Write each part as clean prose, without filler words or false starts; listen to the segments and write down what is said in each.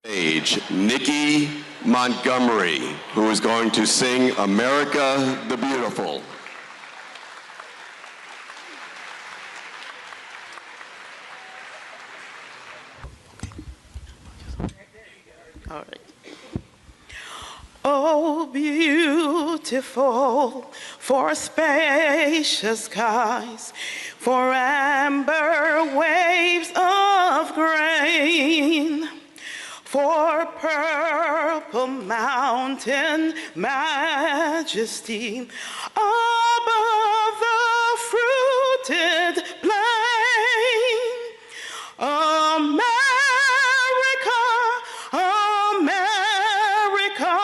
Stage, Nikki Montgomery, who is going to sing America the Beautiful. All right. Oh, beautiful for spacious skies, for amber waves of grain, for purple mountain majesty above the fruited plain. America, America,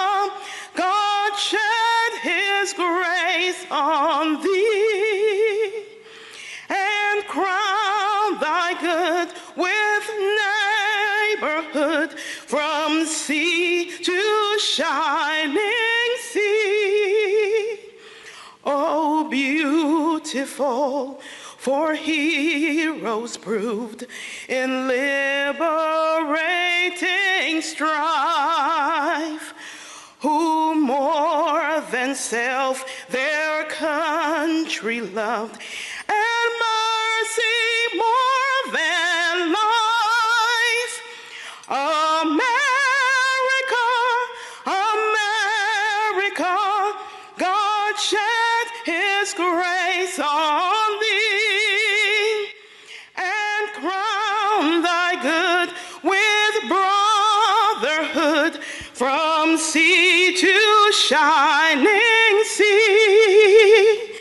God shed his grace on thee and crown thy good with neighborhood from sea to shining sea. Oh, beautiful for heroes proved in liberating strife, who more than self their country loved, and mercy more than life. America, America, God shed his grace on thee and crown thy good with brotherhood from sea to shining sea.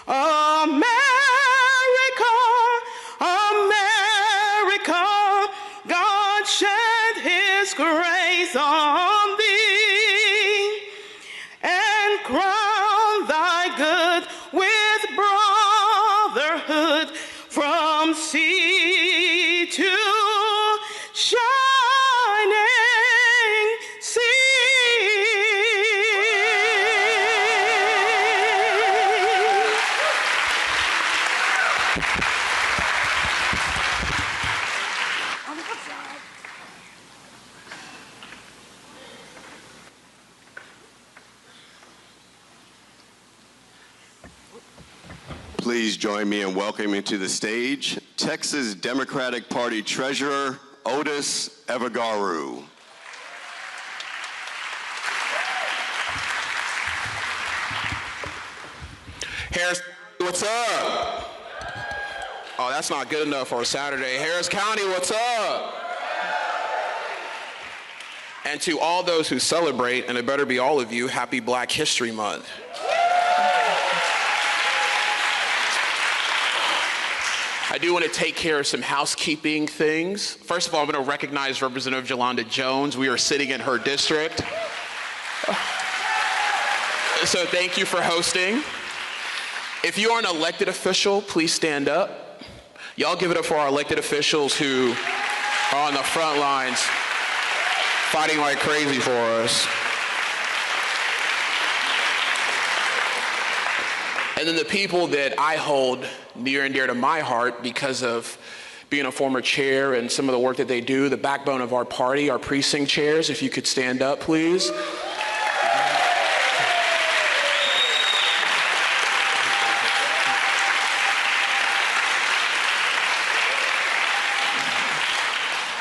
America, America, God shed his grace on thee and crown thy good with brotherhood from sea to shining sea. Please join me in welcoming to the stage Texas Democratic Party Treasurer Otis Evagaru. Harris, what's up? Oh, that's not good enough for a Saturday. Harris County, what's up? And to all those who celebrate, and it better be all of you, happy Black History Month. I do want to take care of some housekeeping things. First of all, I'm going to recognize Representative Jolanda Jones. We are sitting in her district. So thank you for hosting. If you are an elected official, please stand up. Y'all give it up for our elected officials who are on the front lines fighting like crazy for us. And then the people that I hold near and dear to my heart because of being a former chair and some of the work that they do, the backbone of our party, our precinct chairs, if you could stand up, please.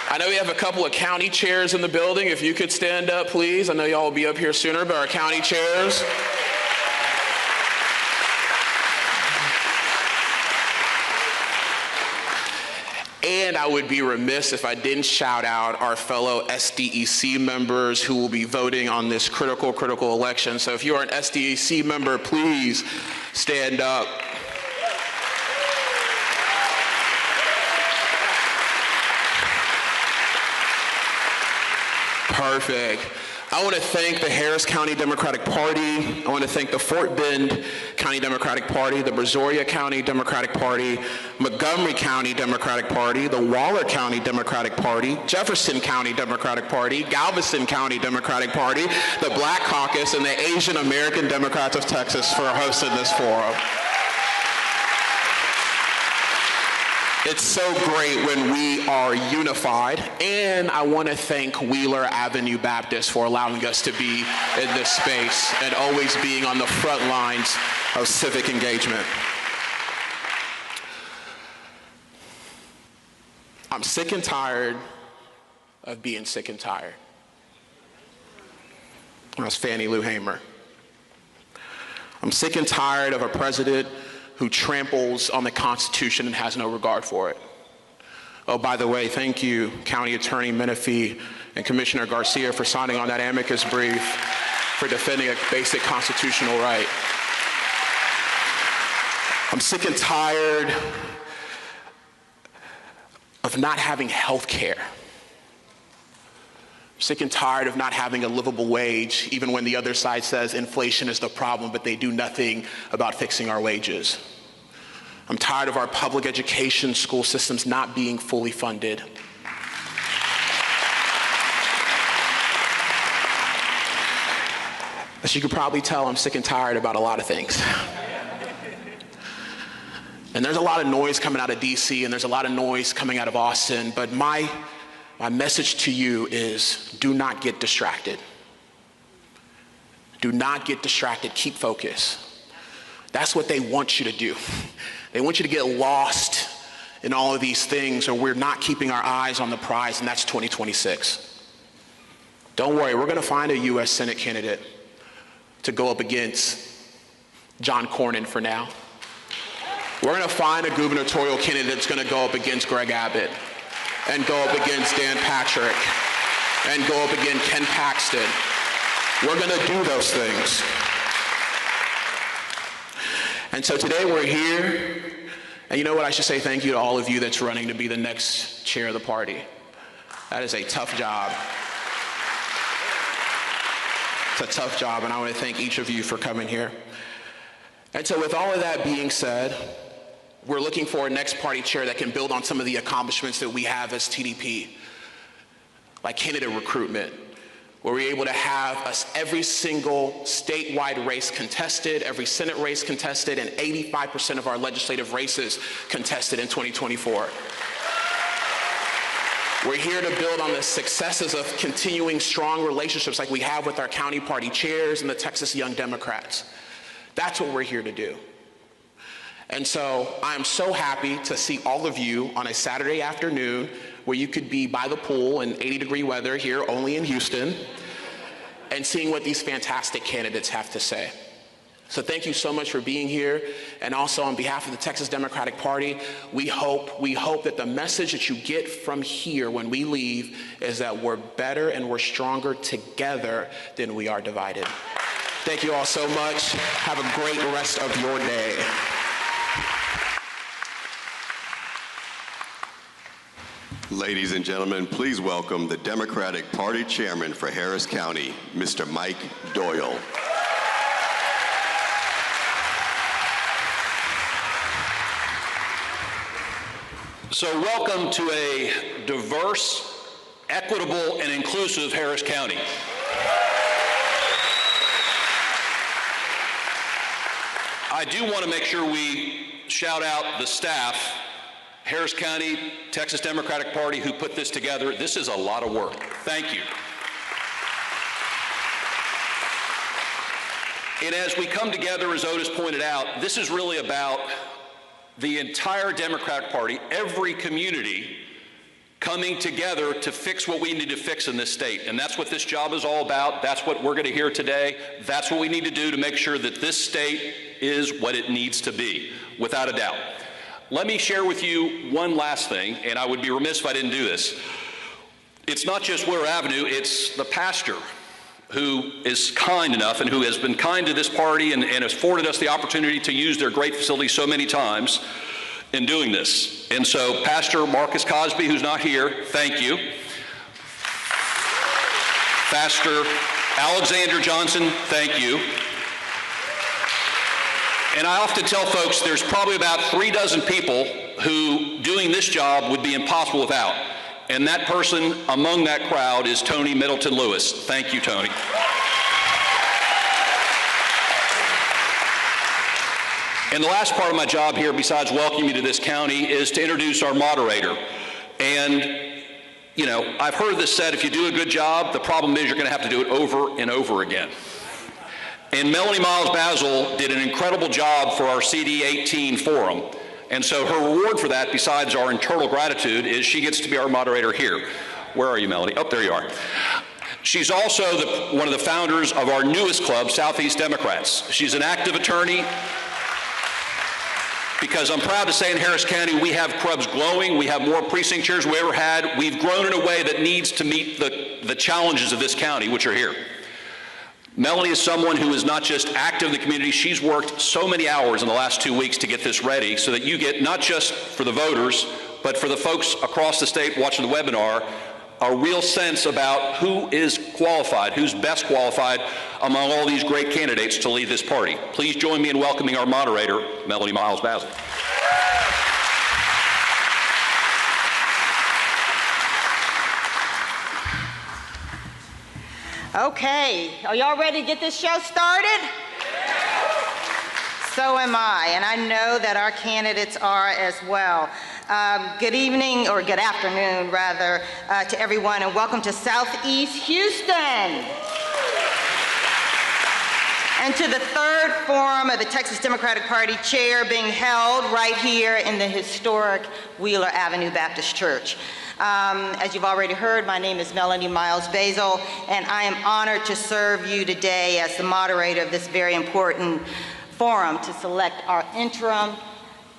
I know we have a couple of county chairs in the building. If you could stand up, please. I know y'all will be up here sooner, but our county chairs. And I would be remiss if I didn't shout out our fellow SDEC members who will be voting on this critical election. So if you are an SDEC member, please stand up. Perfect. I want to thank the Harris County Democratic Party. I want to thank the Fort Bend County Democratic Party, the Brazoria County Democratic Party, Montgomery County Democratic Party, the Waller County Democratic Party, Jefferson County Democratic Party, Galveston County Democratic Party, the Black Caucus, and the Asian American Democrats of Texas for hosting this forum. It's so great when we are unified, and I want to thank Wheeler Avenue Baptist for allowing us to be in this space and always being on the front lines of civic engagement. I'm sick and tired of being sick and tired. That's Fannie Lou Hamer. I'm sick and tired of a president who tramples on the Constitution and has no regard for it. Oh, by the way, thank you, County Attorney Menifee and Commissioner Garcia, for signing on that amicus brief for defending a basic constitutional right. I'm sick and tired of not having health care. Sick and tired of not having a livable wage, even when the other side says inflation is the problem, but they do nothing about fixing our wages. I'm tired of our public education school systems not being fully funded. As you can probably tell, I'm sick and tired about a lot of things. And there's a lot of noise coming out of DC, and there's a lot of noise coming out of Austin, but my message to you is do not get distracted. Do not get distracted. Keep focused. That's what they want you to do. They want you to get lost in all of these things, or we're not keeping our eyes on the prize, and that's 2026. Don't worry, we're going to find a U.S. Senate candidate to go up against John Cornyn for now. We're going to find a gubernatorial candidate that's going to go up against Greg Abbott, and go up against Dan Patrick, and go up against Ken Paxton. We're going to do those things. And so today we're here, and you know what, I should say thank you to all of you that's running to be the next chair of the party. That is a tough job. It's a tough job, and I want to thank each of you for coming here. And so with all of that being said, we're looking for a next party chair that can build on some of the accomplishments that we have as TDP, like candidate recruitment, where we're able to have every single statewide race contested, every Senate race contested, and 85% of our legislative races contested in 2024. We're here to build on the successes of continuing strong relationships like we have with our county party chairs and the Texas Young Democrats. That's what we're here to do. And so I'm so happy to see all of you on a Saturday afternoon where you could be by the pool in 80-degree weather here only in Houston and seeing what these fantastic candidates have to say. So thank you so much for being here. And also on behalf of the Texas Democratic Party, we hope that the message that you get from here when we leave is that we're better and we're stronger together than we are divided. Thank you all so much. Have a great rest of your day. Ladies and gentlemen, please welcome the Democratic Party Chairman for Harris County, Mr. Mike Doyle. So welcome to a diverse, equitable, and inclusive Harris County. I do want to make sure we shout out the staff, Harris County, Texas Democratic Party, who put this together. This is a lot of work. Thank you. And as we come together, as Otis pointed out, this is really about the entire Democratic Party, every community coming together to fix what we need to fix in this state. And that's what this job is all about. That's what we're going to hear today. That's what we need to do to make sure that this state is what it needs to be, without a doubt. Let me share with you one last thing, and I would be remiss if I didn't do this. It's not just Wheeler Avenue, it's the pastor who is kind enough and who has been kind to this party and has afforded us the opportunity to use their great facility so many times in doing this. And so Pastor Marcus Cosby, who's not here, thank you. Pastor Alexander Johnson, thank you. And I often tell folks there's probably about 36 people who doing this job would be impossible without. And that person among that crowd is Tony Middleton Lewis. Thank you, Tony. And the last part of my job here, besides welcoming you to this county, is to introduce our moderator. And, you know, I've heard this said, if you do a good job, the problem is you're going to have to do it over and over again. And Melanie Miles-Bazil did an incredible job for our CD18 forum. And so her reward for that, besides our internal gratitude, is she gets to be our moderator here. Where are you, Melanie? Oh, there you are. She's also one of the founders of our newest club, Southeast Democrats. She's an active attorney, because I'm proud to say in Harris County we have clubs glowing. We have more precinct chairs than we ever had. We've grown in a way that needs to meet the challenges of this county, which are here. Melanie is someone who is not just active in the community, she's worked so many hours in the last 2 weeks to get this ready so that you get, not just for the voters, but for the folks across the state watching the webinar, a real sense about who is qualified, who's best qualified among all these great candidates to lead this party. Please join me in welcoming our moderator, Melanie Miles-Bazil. Okay, are y'all ready to get this show started? So am I, and I know that our candidates are as well. Good evening, or good afternoon, rather, to everyone, and welcome to Southeast Houston. And to the third forum of the Texas Democratic Party chair being held right here in the historic Wheeler Avenue Baptist Church. As you've already heard, my name is Melanie Miles-Bazil, and I am honored to serve you today as the moderator of this very important forum to select our interim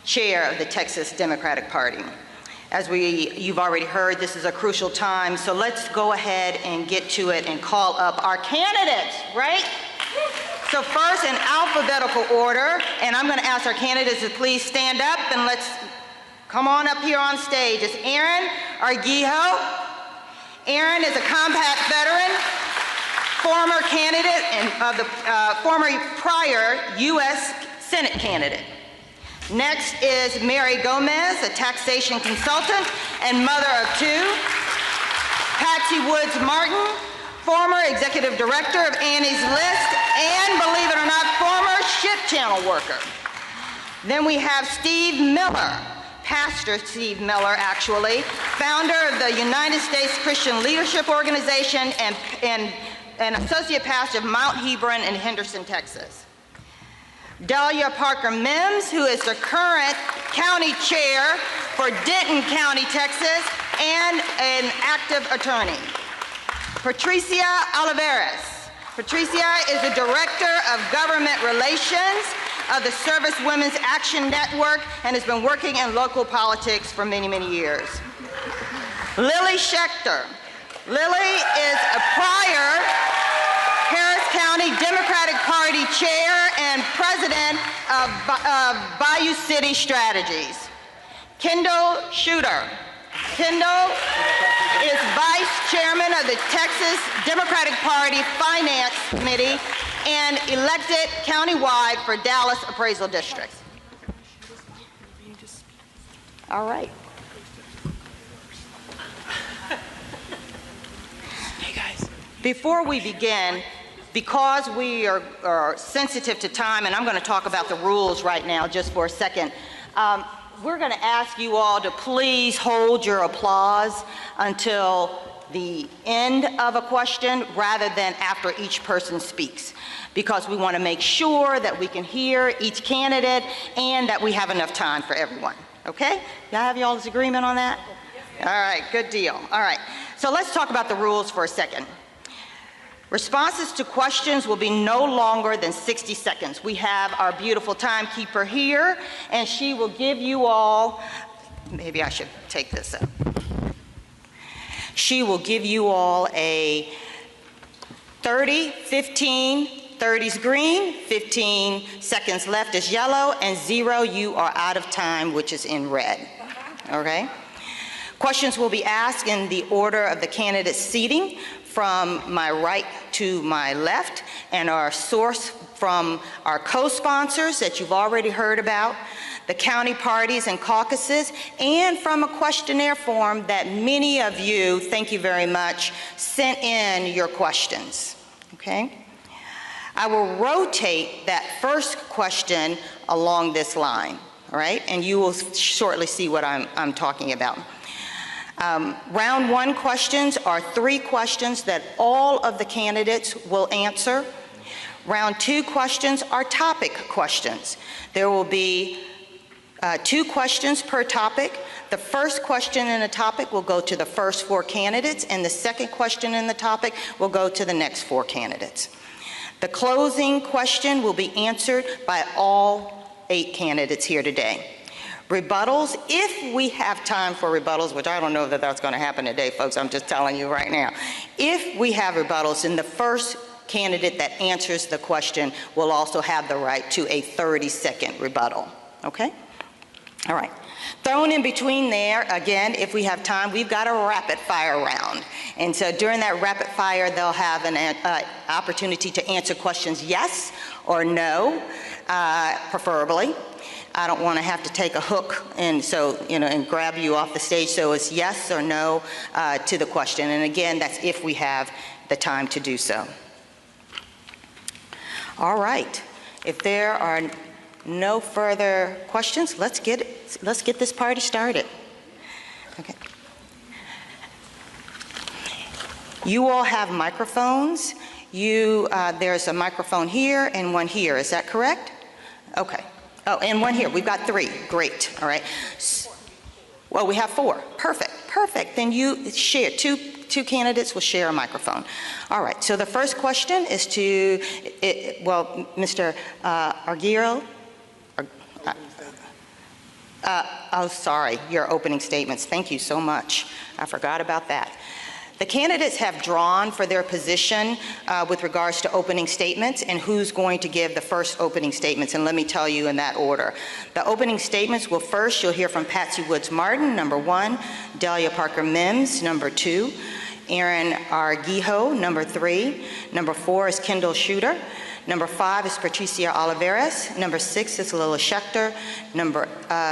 chair of the Texas Democratic Party. As you've already heard, this is a crucial time, so let's go ahead and get to it and call up our candidates, right? So first, in alphabetical order, and I'm going to ask our candidates to please stand up and let's come on up here on stage. It's Aaron Arguijo. Aaron is a compact veteran, former candidate and former prior U.S. Senate candidate. Next is Mary Gomez, a taxation consultant and mother of two. Patsy Woods Martin, former executive director of Annie's List and, believe it or not, former Ship Channel worker. Then we have Steve Miller, Pastor Steve Miller, actually, founder of the United States Christian Leadership Organization and associate pastor of Mount Hebron in Henderson, Texas. Dahlia Parker Mims, who is the current county chair for Denton County, Texas, and an active attorney. Patricia Olivares. Patricia is the Director of Government Relations of the Service Women's Action Network and has been working in local politics for many, many years. Lily Schechter. Lily is a prior Harris County Democratic Party chair and president of Bayou City Strategies. Kendall Shooter. Kendall is vice chairman of the Texas Democratic Party Finance Committee and elected countywide for Dallas Appraisal District. All right. Hey guys. Before we begin, because we are sensitive to time, and I'm going to talk about the rules right now just for a second, we're going to ask you all to please hold your applause until the end of a question rather than after each person speaks, because we want to make sure that we can hear each candidate and that we have enough time for everyone. Okay? Y'all have y'all's agreement on that? All right, good deal. All right, so let's talk about the rules for a second. Responses to questions will be no longer than 60 seconds. We have our beautiful timekeeper here, and she will give you all, maybe I should take this up. She will give you all a 30, 15, 30's green, 15 seconds left is yellow, and 0, you are out of time, which is in red. Okay? Questions will be asked in the order of the candidate's seating, from my right to my left, and are sourced from our co-sponsors that you've already heard about, the county parties and caucuses, and from a questionnaire form that many of you, thank you very much, sent in your questions, okay? I will rotate that first question along this line, all right? And you will shortly see what I'm talking about. Round one questions are 3 questions that all of the candidates will answer. Round 2 questions are topic questions. There will be 2 questions per topic. The first question in a topic will go to the first 4 candidates, and the second question in the topic will go to the next 4 candidates. The closing question will be answered by all 8 candidates here today. Rebuttals, if we have time for rebuttals, which I don't know that that's going to happen today, folks, I'm just telling you right now. If we have rebuttals, then the first candidate that answers the question will also have the right to a 30-second rebuttal, okay? All right. Thrown in between there, again, if we have time, we've got a rapid fire round. And so during that rapid fire, they'll have an opportunity to answer questions yes or no, preferably. I don't want to have to take a hook and so, and grab you off the stage. So it's yes or no to the question. And again, that's if we have the time to do so. All right. If there are no further questions, let's get this party started. Okay. You all have microphones. There's a microphone here and one here. Is that correct? Okay. Oh, and one here. We've got 3. Great. All right. Well, we have 4. Perfect. Perfect. Then you share. Two candidates will share a microphone. All right. So the first question is to, Mr. Arguello. Oh, sorry, your opening statements. Thank you so much. I forgot about that. The candidates have drawn for their position with regards to opening statements and who's going to give the first opening statements, and let me tell you in that order. The opening statements will first, you'll hear from Patsy Woods Martin, number 1, Delia Parker Mims, number 2, Aaron Arguello, number 3, number 4 is Kendall Shooter, number 5 is Patricia Oliveras. Number 6 is Lila Schechter. Number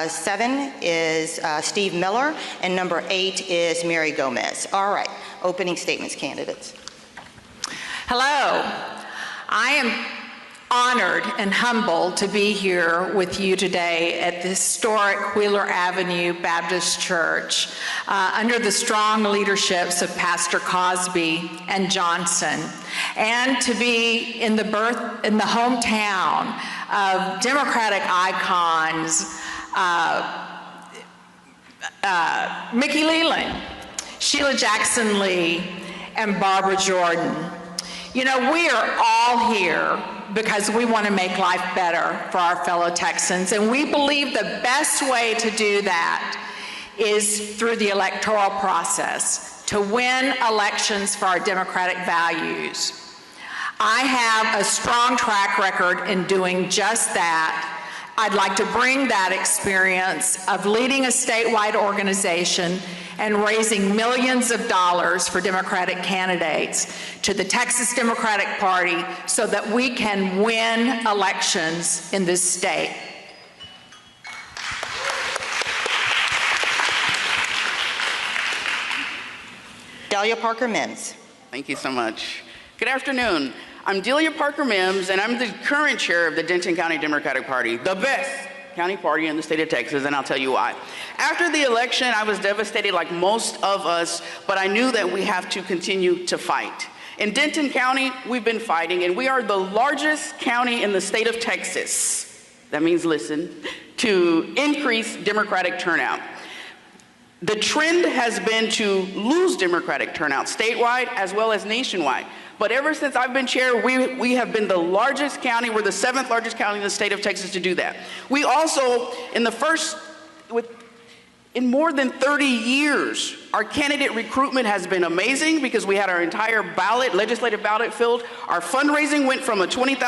7 is Steve Miller. And number 8 is Mary Gomez. All right, opening statements, candidates. Hello. I am honored and humbled to be here with you today at the historic Wheeler Avenue Baptist Church under the strong leaderships of Pastor Cosby and Johnson, and to be in the hometown of Democratic icons Mickey Leland, Sheila Jackson Lee, and Barbara Jordan. You know, we are all here because we want to make life better for our fellow Texans, and we believe the best way to do that is through the electoral process, to win elections for our democratic values. I have a strong track record in doing just that. I'd like to bring that experience of leading a statewide organization and raising millions of dollars for Democratic candidates to the Texas Democratic Party so that we can win elections in this state. Delia Parker Mims. Thank you so much. Good afternoon. I'm Delia Parker Mims, and I'm the current chair of the Denton County Democratic Party, the best county party in the state of Texas, and I'll tell you why. After the election, I was devastated like most of us, but I knew that we have to continue to fight. In Denton County, we've been fighting, and we are the largest county in the state of Texas, that means listen, to increase Democratic turnout. The trend has been to lose Democratic turnout statewide as well as nationwide. But ever since I've been chair, we have been the largest county. We're the 7th largest county in the state of Texas to do that. We also, in more than 30 years, our candidate recruitment has been amazing because we had our entire legislative ballot filled. Our fundraising went from a $20,000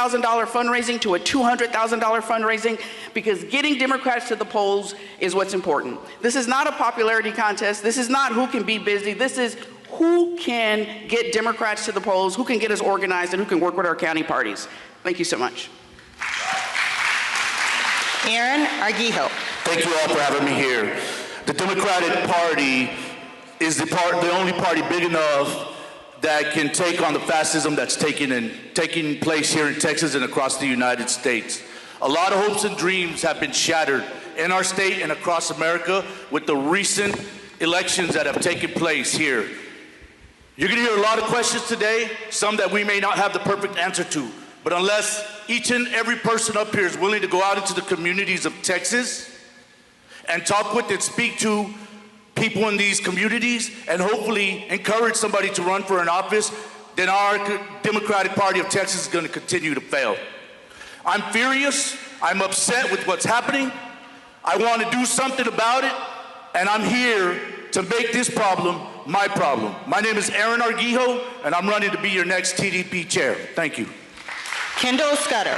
fundraising to a $200,000 fundraising because getting Democrats to the polls is what's important. This is not a popularity contest. This is not who can be busy. This is who can get Democrats to the polls, who can get us organized, and who can work with our county parties. Thank you so much. Aaron Arguello. Thank you all for having me here. The Democratic Party is the only party big enough that can take on the fascism that's taking place here in Texas and across the United States. A lot of hopes and dreams have been shattered in our state and across America with the recent elections that have taken place here. You're going to hear a lot of questions today, some that we may not have the perfect answer to, but unless each and every person up here is willing to go out into the communities of Texas and talk with and speak to people in these communities and hopefully encourage somebody to run for an office, then our Democratic Party of Texas is going to continue to fail. I'm furious. I'm upset with what's happening. I want to do something about it, and I'm here to make this problem my problem. My name is Aaron Arguijo, and I'm running to be your next TDP chair. Thank you. Kendall Scudder.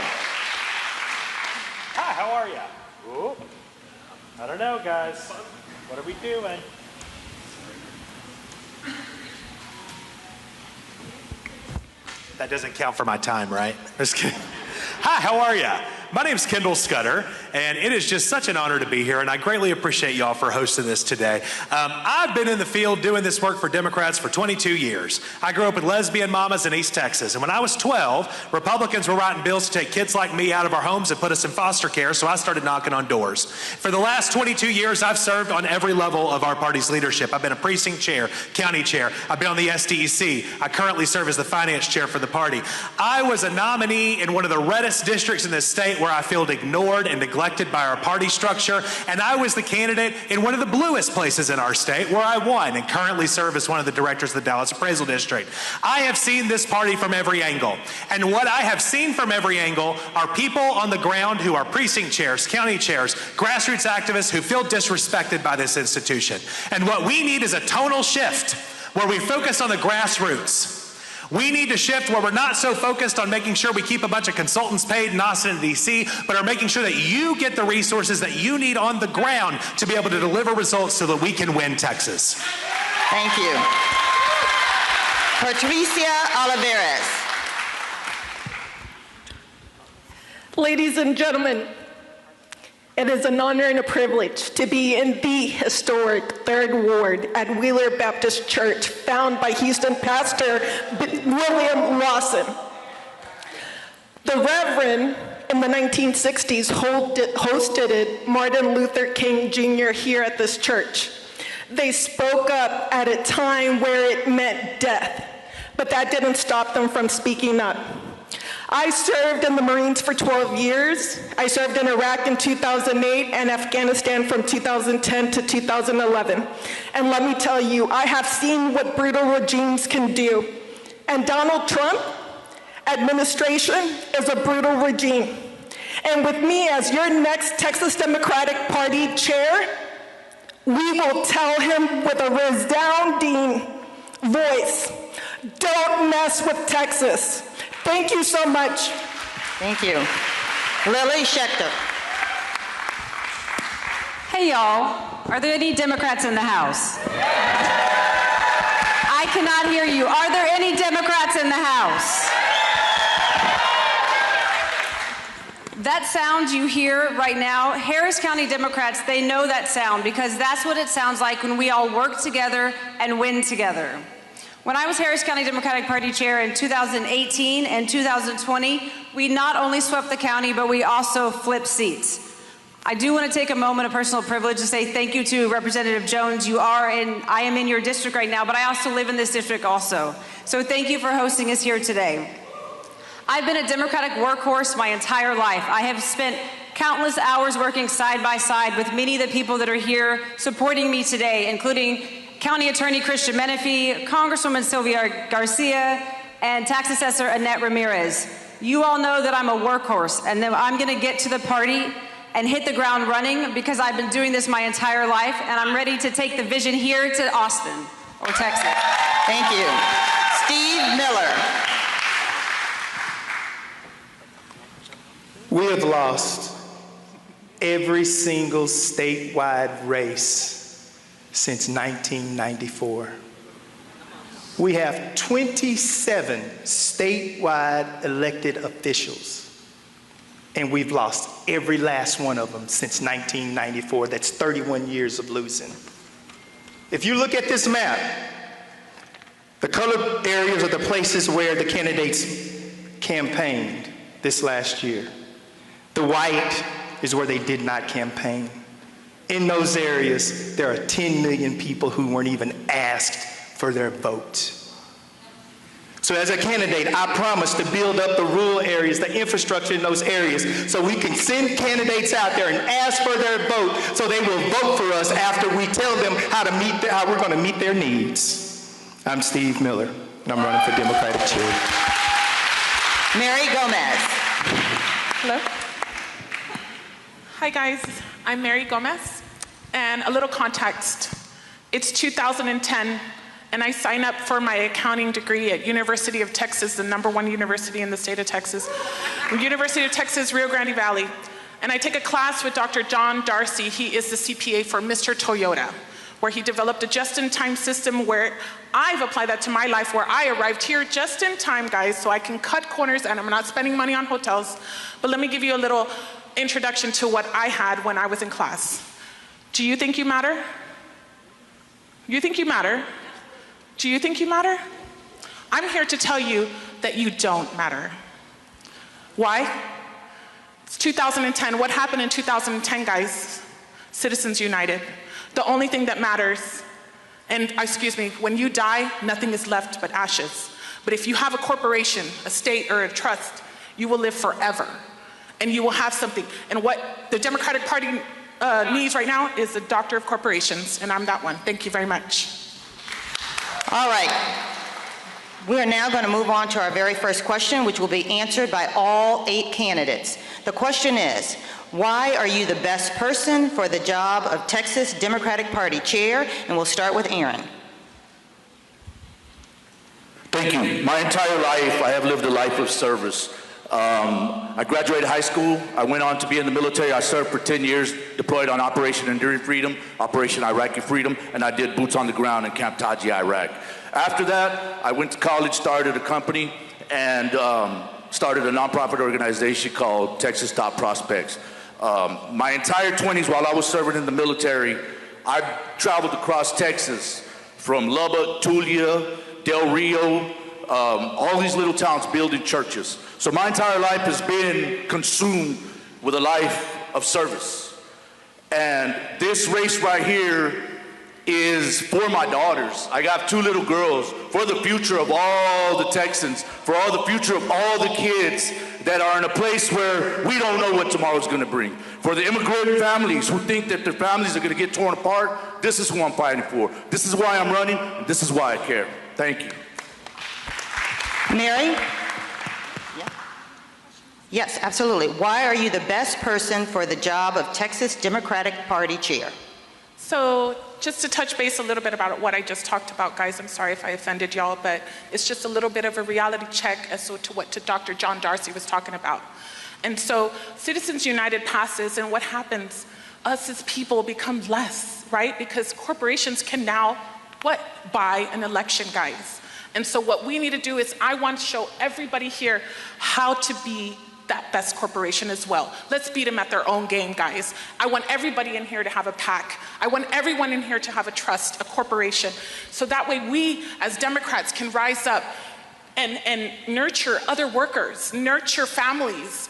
Hi, how are you? Ooh. I don't know, guys. What are we doing? That doesn't count for my time, right? Just kidding. Hi, how are you? My name's Kendall Scudder, and it is just such an honor to be here, and I greatly appreciate y'all for hosting this today. I've been in the field doing this work for Democrats for 22 years. I grew up with lesbian mamas in East Texas, and when I was 12, Republicans were writing bills to take kids like me out of our homes and put us in foster care, so I started knocking on doors. For the last 22 years, I've served on every level of our party's leadership. I've been a precinct chair, county chair. I've been on the SDEC. I currently serve as the finance chair for the party. I was a nominee in one of the reddest districts in this state where I feel ignored and neglected by our party structure, and I was the candidate in one of the bluest places in our state where I won and currently serve as one of the directors of the Dallas Appraisal District. I have seen this party from every angle, and what I have seen from every angle are people on the ground who are precinct chairs, county chairs, grassroots activists who feel disrespected by this institution. And what we need is a tonal shift where we focus on the grassroots. We need to shift where we're not so focused on making sure we keep a bunch of consultants paid in Austin and DC, but are making sure that you get the resources that you need on the ground to be able to deliver results so that we can win Texas. Thank you. Patricia Olivares. Ladies and gentlemen, it is an honor and a privilege to be in the historic 3rd Ward at Wheeler Baptist Church, found by Houston pastor William Lawson. The Reverend in the 1960s hosted Martin Luther King Jr. here at this church. They spoke up at a time where it meant death, but that didn't stop them from speaking up. I served in the Marines for 12 years. I served in Iraq in 2008 and Afghanistan from 2010 to 2011. And let me tell you, I have seen what brutal regimes can do. And Donald Trump administration is a brutal regime. And with me as your next Texas Democratic Party chair, we will tell him with a resounding voice, don't mess with Texas. Thank you so much. Thank you. Lily Schechter. Hey, y'all. Are there any Democrats in the House? I cannot hear you. Are there any Democrats in the House? That sound you hear right now, Harris County Democrats, they know that sound because that's what it sounds like when we all work together and win together. When I was Harris County Democratic Party chair in 2018 and 2020, we not only swept the county, but we also flipped seats. I do want to take a moment of personal privilege to say thank you to Representative Jones. I am in your district right now, but I also live in this district also. So thank you for hosting us here today. I've been a Democratic workhorse my entire life. I have spent countless hours working side by side with many of the people that are here supporting me today, including County Attorney Christian Menefee, Congresswoman Sylvia Garcia, and Tax Assessor Annette Ramirez. You all know that I'm a workhorse and that I'm going to get to the party and hit the ground running because I've been doing this my entire life and I'm ready to take the vision here to Austin or Texas. Thank you. Steve Miller. We have lost every single statewide race since 1994. We have 27 statewide elected officials, and we've lost every last one of them since 1994. That's 31 years of losing. If you look at this map, The colored areas are the places where the candidates campaigned this last year. The white is where they did not campaign. In those areas, there are 10 million people who weren't even asked for their vote. So as a candidate, I promise to build up the rural areas, the infrastructure in those areas, so we can send candidates out there and ask for their vote so they will vote for us after we tell them how we're going to meet their needs. I'm Steve Miller, and I'm running for Democratic chair. Mary Gomez. Hello. Hi guys, I'm Mary Gomez, and a little context. It's 2010, and I signed up for my accounting degree at University of Texas, the #1 university in the state of Texas, University of Texas, Rio Grande Valley. And I take a class with Dr. John Darcy. He is the CPA for Mr. Toyota, where he developed a just-in-time system where I've applied that to my life, where I arrived here just in time, guys, so I can cut corners and I'm not spending money on hotels. But let me give you a little introduction to what I had when I was in class. Do you think you matter? You think you matter? Do you think you matter? I'm here to tell you that you don't matter. Why? It's 2010. What happened in 2010, guys? Citizens United. The only thing that matters, and excuse me, when you die, nothing is left but ashes. But if you have a corporation, a state, or a trust, you will live forever. And you will have something. And what the Democratic Party needs right now is a doctor of corporations, and I'm that one. Thank you very much. All right. We are now going to move on to our very first question, which will be answered by all 8 candidates. The question is, why are you the best person for the job of Texas Democratic Party chair? And we'll start with Aaron. Thank you. My entire life, I have lived a life of service. I graduated high school. I went on to be in the military. I served for 10 years, deployed on Operation Enduring Freedom, Operation Iraqi Freedom, and I did boots on the ground in Camp Taji, Iraq. After that, I went to college, started a company, and started a nonprofit organization called Texas Top Prospects. My entire 20s while I was serving in the military, I traveled across Texas from Lubbock, Tulia, Del Rio, all these little towns building churches. So my entire life has been consumed with a life of service. And this race right here is for my daughters. I got 2 little girls, for the future of all the Texans, for all the future of all the kids that are in a place where we don't know what tomorrow's gonna bring. For the immigrant families who think that their families are gonna get torn apart, this is who I'm fighting for. This is why I'm running, and this is why I care. Thank you. Mary? Yes, absolutely. Why are you the best person for the job of Texas Democratic Party chair? So just to touch base a little bit about what I just talked about, guys, I'm sorry if I offended y'all, but it's just a little bit of a reality check as to what Dr. John Darcy was talking about. And so Citizens United passes, and what happens? Us as people become less, right? Because corporations can now, buy an election, guys. And so what we need to do is I want to show everybody here how to be that best corporation as well. Let's beat them at their own game, guys. I want everybody in here to have a PAC. I want everyone in here to have a trust, a corporation. So that way we, as Democrats, can rise up and nurture other workers, nurture families,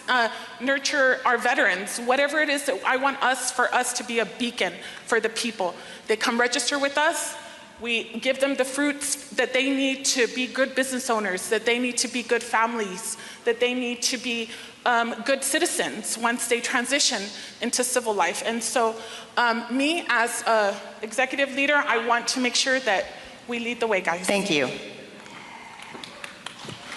nurture our veterans, whatever it is that I want for us to be a beacon for the people. They come register with us. We give them the fruits that they need to be good business owners, that they need to be good families, that they need to be good citizens once they transition into civil life. And so me as an executive leader, I want to make sure that we lead the way, guys. Thank you.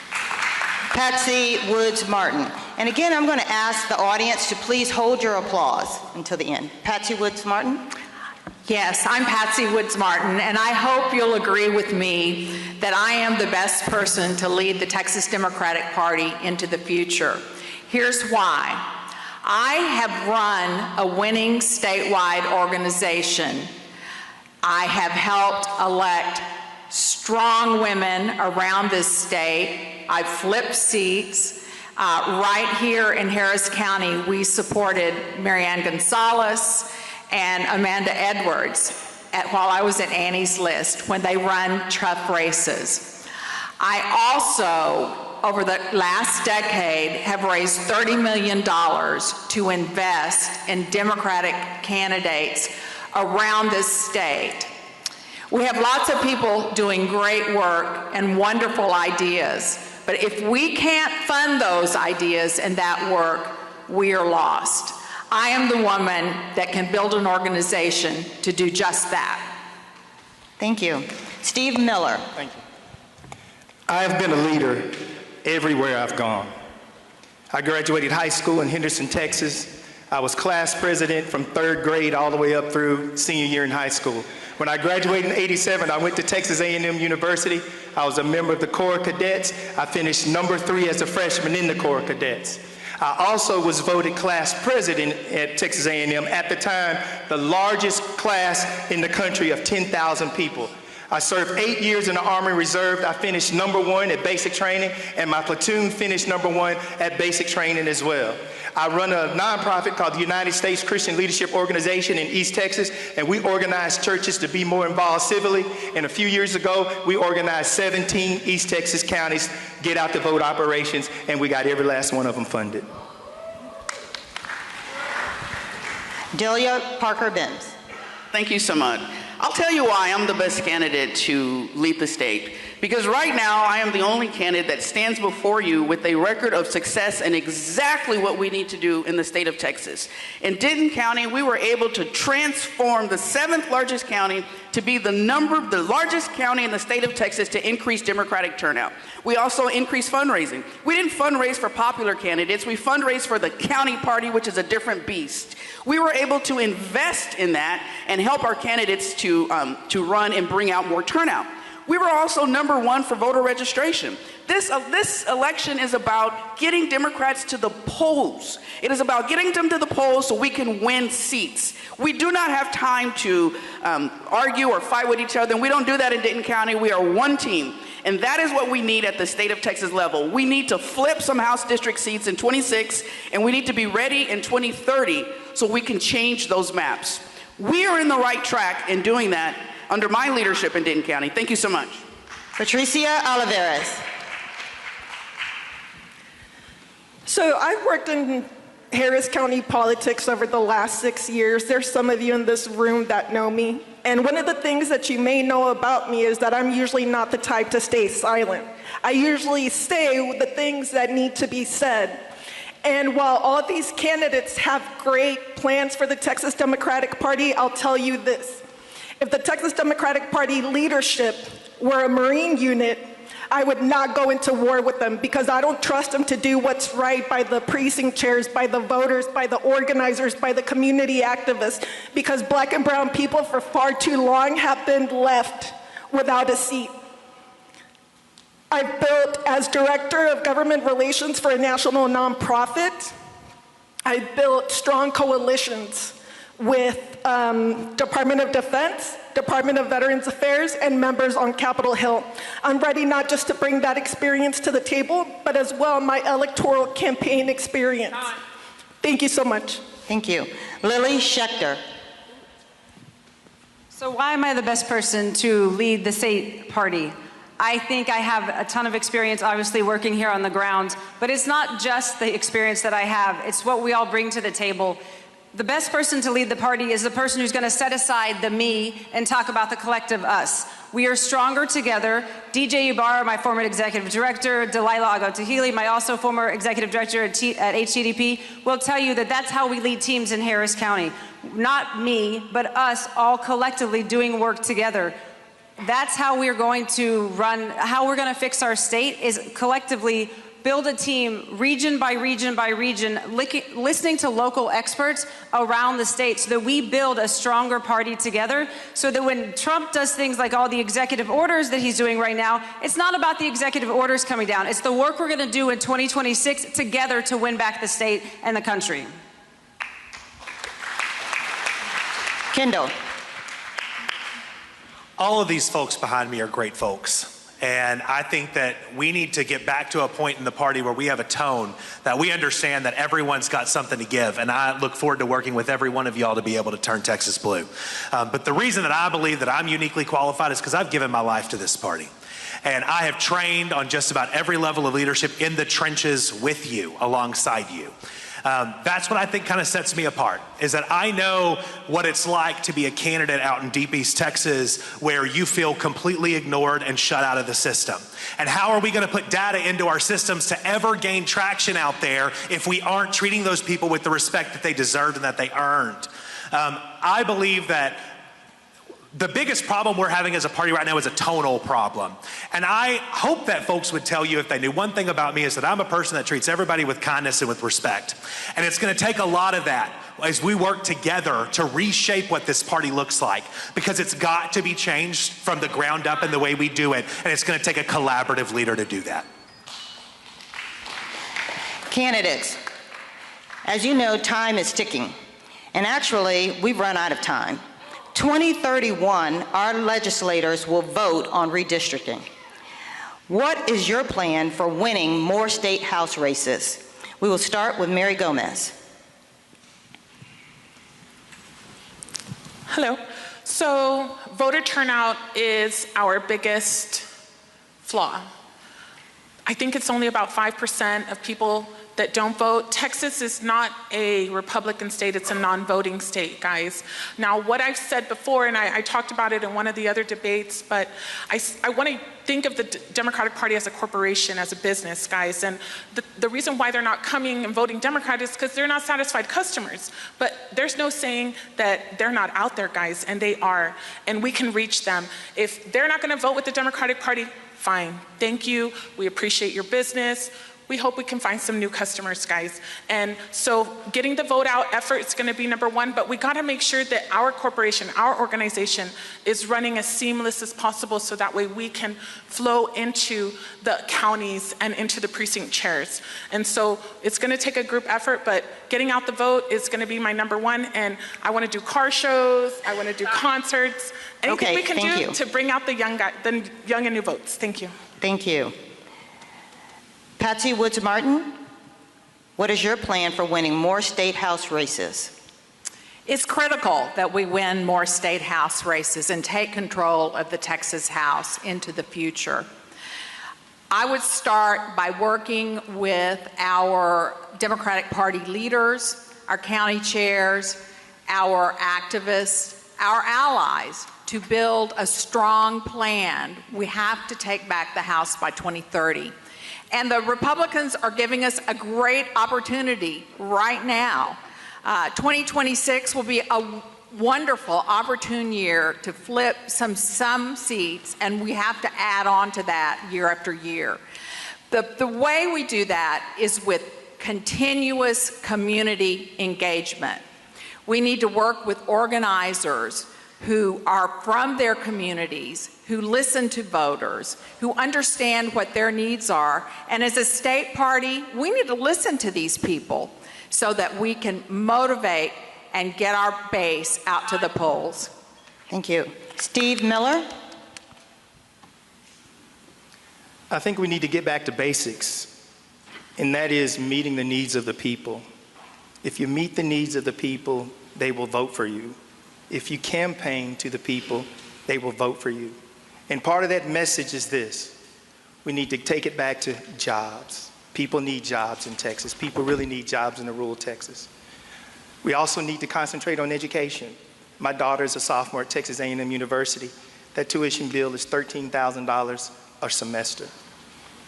Patsy Woods Martin. And again, I'm going to ask the audience to please hold your applause until the end. Patsy Woods Martin. Yes, I'm Patsy Woods Martin, and I hope you'll agree with me that I am the best person to lead the Texas Democratic Party into the future. Here's why. I have run a winning statewide organization. I have helped elect strong women around this state. I've flipped seats. Right here in Harris County, we supported Marianne Gonzalez and Amanda Edwards. while I was at Annie's List when they run tough races. I also, over the last decade, have raised $30 million to invest in Democratic candidates around this state. We have lots of people doing great work and wonderful ideas, but if we can't fund those ideas and that work, we are lost. I am the woman that can build an organization to do just that. Thank you. Steve Miller. Thank you. I have been a leader everywhere I've gone. I graduated high school in Henderson, Texas. I was class president from 3rd grade all the way up through senior year in high school. When I graduated in '87, I went to Texas A&M University. I was a member of the Corps of Cadets. I finished number 3 as a freshman in the Corps of Cadets. I also was voted class president at Texas A&M, at the time, the largest class in the country of 10,000 people. I served 8 years in the Army Reserve. I finished number 1 at basic training, and my platoon finished number 1 at basic training as well. I run a nonprofit called the United States Christian Leadership Organization in East Texas, and we organize churches to be more involved civilly. And a few years ago, we organized 17 East Texas counties get out the vote operations, and we got every last one of them funded. Delia Parker Bims. Thank you so much. I'll tell you why I'm the best candidate to lead the state. Because right now, I am the only candidate that stands before you with a record of success and exactly what we need to do in the state of Texas. In Denton County, we were able to transform the 7th largest county to be the largest county in the state of Texas to increase Democratic turnout. We also increased fundraising. We didn't fundraise for popular candidates, we fundraised for the county party, which is a different beast. We were able to invest in that and help our candidates to run and bring out more turnout. We were also number 1 for voter registration. This election is about getting Democrats to the polls. It is about getting them to the polls so we can win seats. We do not have time to argue or fight with each other, and we don't do that in Denton County. We are one team, and that is what we need at the state of Texas level. We need to flip some House district seats in 26, and we need to be ready in 2030 so we can change those maps. We are in the right track in doing that under my leadership in Denton County. Thank you so much. Patricia Olivares. So I've worked in Harris County politics over the last 6 years. There's some of you in this room that know me. And one of the things that you may know about me is that I'm usually not the type to stay silent. I usually say the things that need to be said. And while all these candidates have great plans for the Texas Democratic Party, I'll tell you this. If the Texas Democratic Party leadership were a Marine unit, I would not go into war with them because I don't trust them to do what's right by the precinct chairs, by the voters, by the organizers, by the community activists, because Black and brown people for far too long have been left without a seat. I've built, as Director of Government Relations for a national nonprofit, I've built strong coalitions with Department of Defense, Department of Veterans Affairs, and members on Capitol Hill. I'm ready not just to bring that experience to the table, but as well my electoral campaign experience. Thank you so much. Thank you. Lily Schechter. So why am I the best person to lead the state party? I think I have a ton of experience, obviously, working here on the ground, but it's not just the experience that I have, it's what we all bring to the table. The best person to lead the party is the person who's going to set aside the me and talk about the collective us. We are stronger together. DJ Ibarra, my former executive director, Delilah Agotahili, my also former executive director at HCDP, will tell you that that's how we lead teams in Harris County. Not me, but us all collectively doing work together. That's how we're going to run, how we're going to fix our state is collectively build a team region by region by region, listening to local experts around the state so that we build a stronger party together so that when Trump does things like all the executive orders that he's doing right now, it's not about the executive orders coming down. It's the work we're going to do in 2026 together to win back the state and the country. Kendall. All of these folks behind me are great folks. And I think that we need to get back to a point in the party where we have a tone that we understand that everyone's got something to give. And I look forward to working with every one of y'all to be able to turn Texas blue. But the reason that I believe that I'm uniquely qualified is because I've given my life to this party. And I have trained on just about every level of leadership in the trenches with you, alongside you. That's what I think kind of sets me apart, is that I know what it's like to be a candidate out in Deep East Texas where you feel completely ignored and shut out of the system. And how are we going to put data into our systems to ever gain traction out there if we aren't treating those people with the respect that they deserved and that they earned? I believe that the biggest problem we're having as a party right now is a tonal problem. And I hope that folks would tell you, if they knew one thing about me, is that I'm a person that treats everybody with kindness and with respect. And it's going to take a lot of that as we work together to reshape what this party looks like, because it's got to be changed from the ground up in the way we do it. And it's going to take a collaborative leader to do that. Candidates, as you know, time is ticking. And actually, we've run out of time. 2031, our legislators will vote on redistricting. What is your plan for winning more state house races? We will start with Mary Gomez. Hello. So voter turnout is our biggest flaw. I think it's only about 5% of people that don't vote. Texas is not a Republican state, it's a non-voting state, guys. Now, what I've said before, and I talked about it in one of the other debates, but I want to think of the Democratic Party as a corporation, as a business, guys. And the reason why they're not coming and voting Democrat is because they're not satisfied customers. But there's no saying that they're not out there, guys, and they are. And we can reach them. If they're not going to vote with the Democratic Party, fine. Thank you. We appreciate your business. We hope we can find some new customers, guys. And so getting the vote out effort is going to be number one, but we got to make sure that our corporation, our organization is running as seamless as possible so that way we can flow into the counties and into the precinct chairs. And so it's going to take a group effort, but getting out the vote is going to be my number one. And I want to do car shows. I want to do concerts. Anything we can do to bring out the young and new votes. Thank you. Thank you. Patsy Woods Martin, what is your plan for winning more state house races? It's critical that we win more state house races and take control of the Texas House into the future. I would start by working with our Democratic Party leaders, our county chairs, our activists, our allies to build a strong plan. We have to take back the House by 2030. And the Republicans are giving us a great opportunity right now. 2026 will be a wonderful, opportune year to flip some seats, and we have to add on to that year after year. The way we do that is with continuous community engagement. We need to work with organizers who are from their communities, who listen to voters, who understand what their needs are. And as a state party, we need to listen to these people so that we can motivate and get our base out to the polls. Thank you. Steve Miller. I think we need to get back to basics, and that is meeting the needs of the people. If you meet the needs of the people, they will vote for you. If you campaign to the people, they will vote for you. And part of that message is this: we need to take it back to jobs. People need jobs in Texas. People really need jobs in the rural Texas. We also need to concentrate on education. My daughter is a sophomore at Texas A&M University. That tuition bill is $13,000 a semester.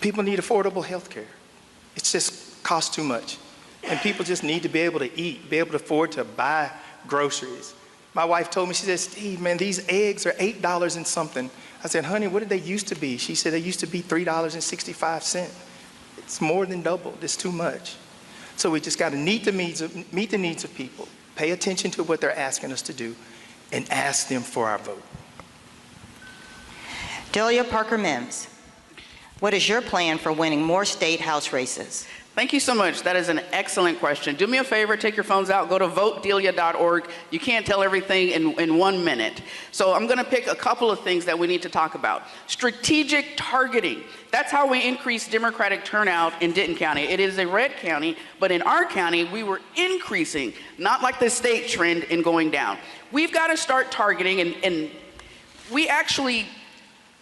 People need affordable health care. It just costs too much. And people just need to be able to eat, be able to afford to buy groceries. My wife told me, she said, Steve, man, these eggs are $8 and something. I said, honey, what did they used to be? She said, they used to be $3.65. It's more than doubled. It's too much. So we just got to meet the needs of people, pay attention to what they're asking us to do, and ask them for our vote. Delia Parker Mims, what is your plan for winning more state house races? Thank you so much. That is an excellent question. Do me a favor, take your phones out, go to votedelia.org. You can't tell everything in 1 minute. So I'm going to pick a couple of things that we need to talk about. Strategic targeting. That's how we increase Democratic turnout in Denton County. It is a red county, but in our county, we were increasing, not like the state trend in going down. We've got to start targeting, and we actually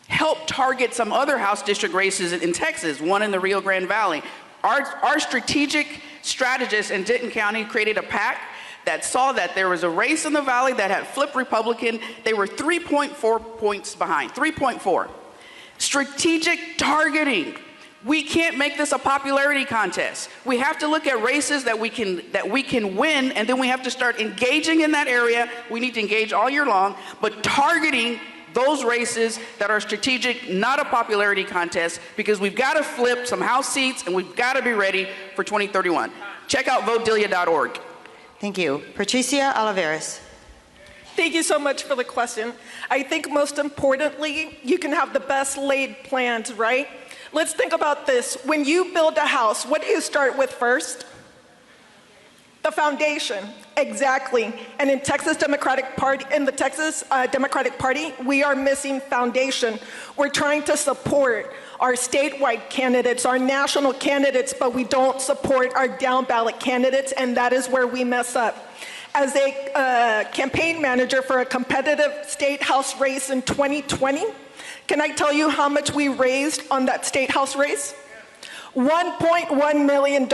helped target some other House district races in Texas, one in the Rio Grande Valley. Our strategic strategists in Denton County created a PAC that saw that there was a race in the valley that had flipped Republican. They were 3.4 points behind, 3.4. Strategic targeting. We can't make this a popularity contest. We have to look at races that we can win, and then we have to start engaging in that area. We need to engage all year long, but targeting those races that are strategic, not a popularity contest, because we've got to flip some House seats and we've got to be ready for 2031. Check out votedelia.org. Thank you. Patricia Olivares. Thank you so much for the question. I think most importantly, you can have the best laid plans, right? Let's think about this. When you build a house, what do you start with first? The foundation, exactly. And in the Texas Democratic Party, we are missing foundation. We're trying to support our statewide candidates, our national candidates, but we don't support our down ballot candidates, and that is where we mess up. As a campaign manager for a competitive state house race in 2020, can I tell you how much we raised on that state house race? $1.1 million.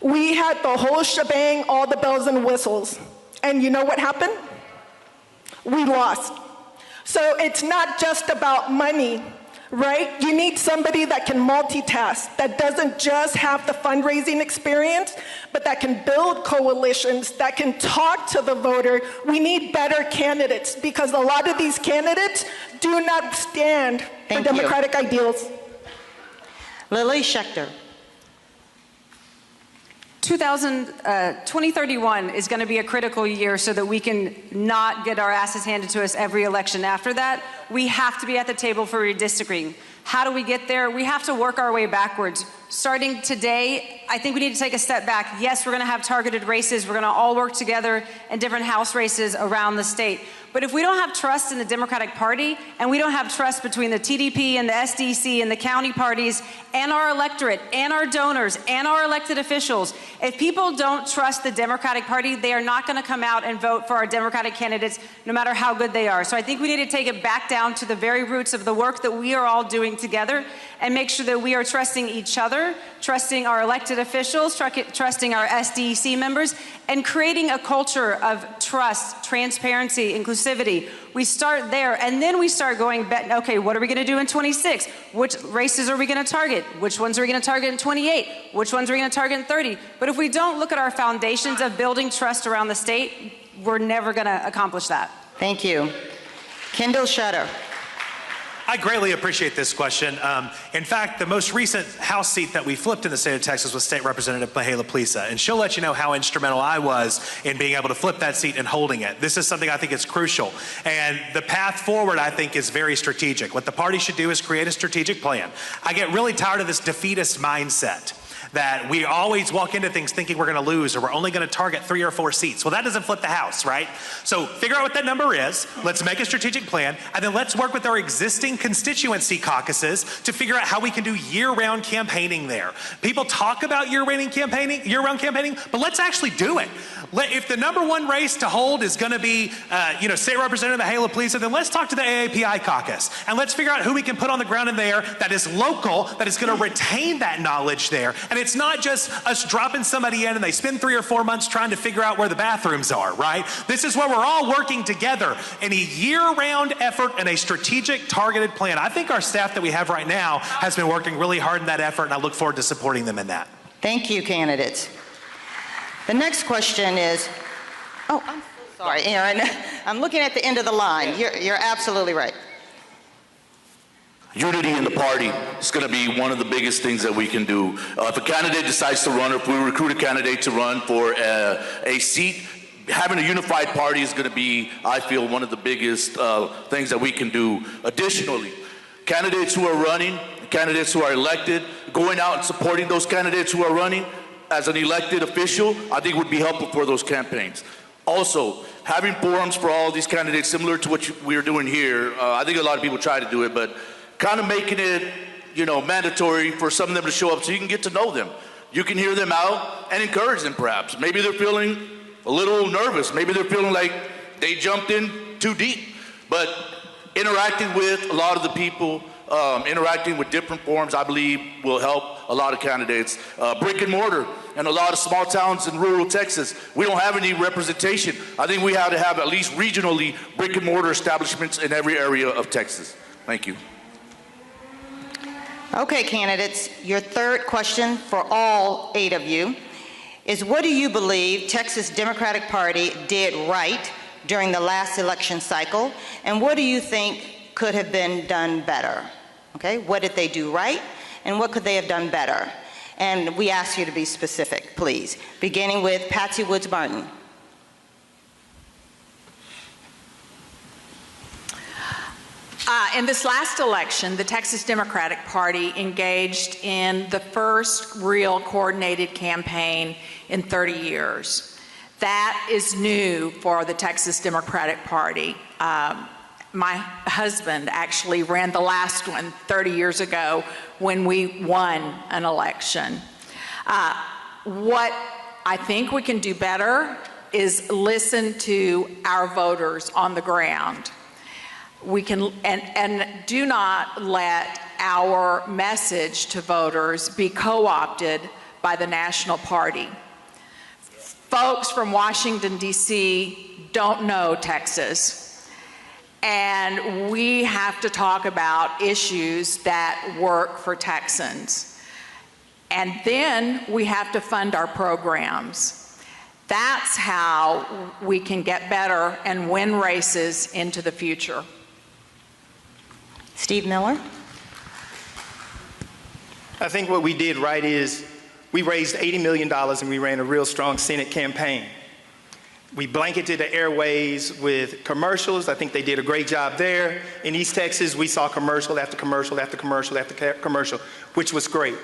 We had the whole shebang, all the bells and whistles. And you know what happened? We lost. So it's not just about money, right? You need somebody that can multitask, that doesn't just have the fundraising experience, but that can build coalitions, that can talk to the voter. We need better candidates because a lot of these candidates do not stand for democratic ideals. Lily Schechter. 2031 is going to be a critical year so that we can not get our asses handed to us every election after that. We have to be at the table for redistricting. How do we get there? We have to work our way backwards. Starting today, I think we need to take a step back. Yes, we're going to have targeted races. We're going to all work together in different House races around the state. But if we don't have trust in the Democratic Party, and we don't have trust between the TDP and the SDC and the county parties and our electorate and our donors and our elected officials, if people don't trust the Democratic Party, they are not going to come out and vote for our Democratic candidates, no matter how good they are. So I think we need to take it back down to the very roots of the work that we are all doing together and make sure that we are trusting each other, trusting our elected officials, trusting our SDC members, and creating a culture of trust, transparency, inclusivity. We start there, and then we start going back, okay, what are we going to do in 26? Which races are we going to target? Which ones are we going to target in 28? Which ones are we going to target in 30? But if we don't look at our foundations of building trust around the state, we're never going to accomplish that. Thank you. Kendall Shutter. I greatly appreciate this question. In fact, the most recent House seat that we flipped in the state of Texas was State Representative Mihaela Plisa, and she'll let you know how instrumental I was in being able to flip that seat and holding it. This is something I think is crucial, and the path forward I think is very strategic. What the party should do is create a strategic plan. I get really tired of this defeatist mindset that we always walk into things thinking we're going to lose or we're only going to target 3 or 4 seats. Well, that doesn't flip the House, right? So figure out what that number is. Let's make a strategic plan, and then let's work with our existing constituency caucuses to figure out how we can do year-round campaigning there. People talk about year-round campaigning, but let's actually do it. If the number one race to hold is going to be, State Representative Mihaela Plisa, then let's talk to the AAPI caucus, and let's figure out who we can put on the ground in there that is local, that is going to retain that knowledge there. And it's not just us dropping somebody in and they spend 3 or 4 months trying to figure out where the bathrooms are, right? This is where we're all working together in a year-round effort and a strategic, targeted plan. I think our staff that we have right now has been working really hard in that effort, and I look forward to supporting them in that. Thank you, candidates. The next question is, oh, I'm so sorry, Aaron. I'm looking at the end of the line. You're absolutely right. Unity in the party is going to be one of the biggest things that we can do. If a candidate decides to run, or if we recruit a candidate to run for a seat, having a unified party is going to be, I feel, one of the biggest things that we can do. Additionally, candidates who are running, candidates who are elected, going out and supporting those candidates who are running as an elected official, I think would be helpful for those campaigns. Also, having forums for all these candidates similar to what we're doing here, I think a lot of people try to do it, but kind of making it, mandatory for some of them to show up so you can get to know them. You can hear them out and encourage them perhaps. Maybe they're feeling a little nervous. Maybe they're feeling like they jumped in too deep. But interacting with a lot of the people, interacting with different forums, I believe will help a lot of candidates. Brick and mortar in a lot of small towns in rural Texas, we don't have any representation. I think we have to have at least regionally brick and mortar establishments in every area of Texas. Thank you. Okay, candidates, your third question for all 8 of you is, what do you believe Texas Democratic Party did right during the last election cycle, and what do you think could have been done better? Okay, what did they do right, and what could they have done better? And we ask you to be specific, please, beginning with Patsy Woods Martin. In this last election, the Texas Democratic Party engaged in the first real coordinated campaign in 30 years. That is new for the Texas Democratic Party. My husband actually ran the last one 30 years ago when we won an election. What I think we can do better is listen to our voters on the ground. We can, and do not let our message to voters be co-opted by the national party. Folks from Washington, D.C. don't know Texas, and we have to talk about issues that work for Texans. And then we have to fund our programs. That's how we can get better and win races into the future. Steve Miller. I think what we did right is we raised $80 million and we ran a real strong Senate campaign. We blanketed the airways with commercials. I think they did a great job there. In East Texas, we saw commercial after commercial after commercial after commercial, which was great.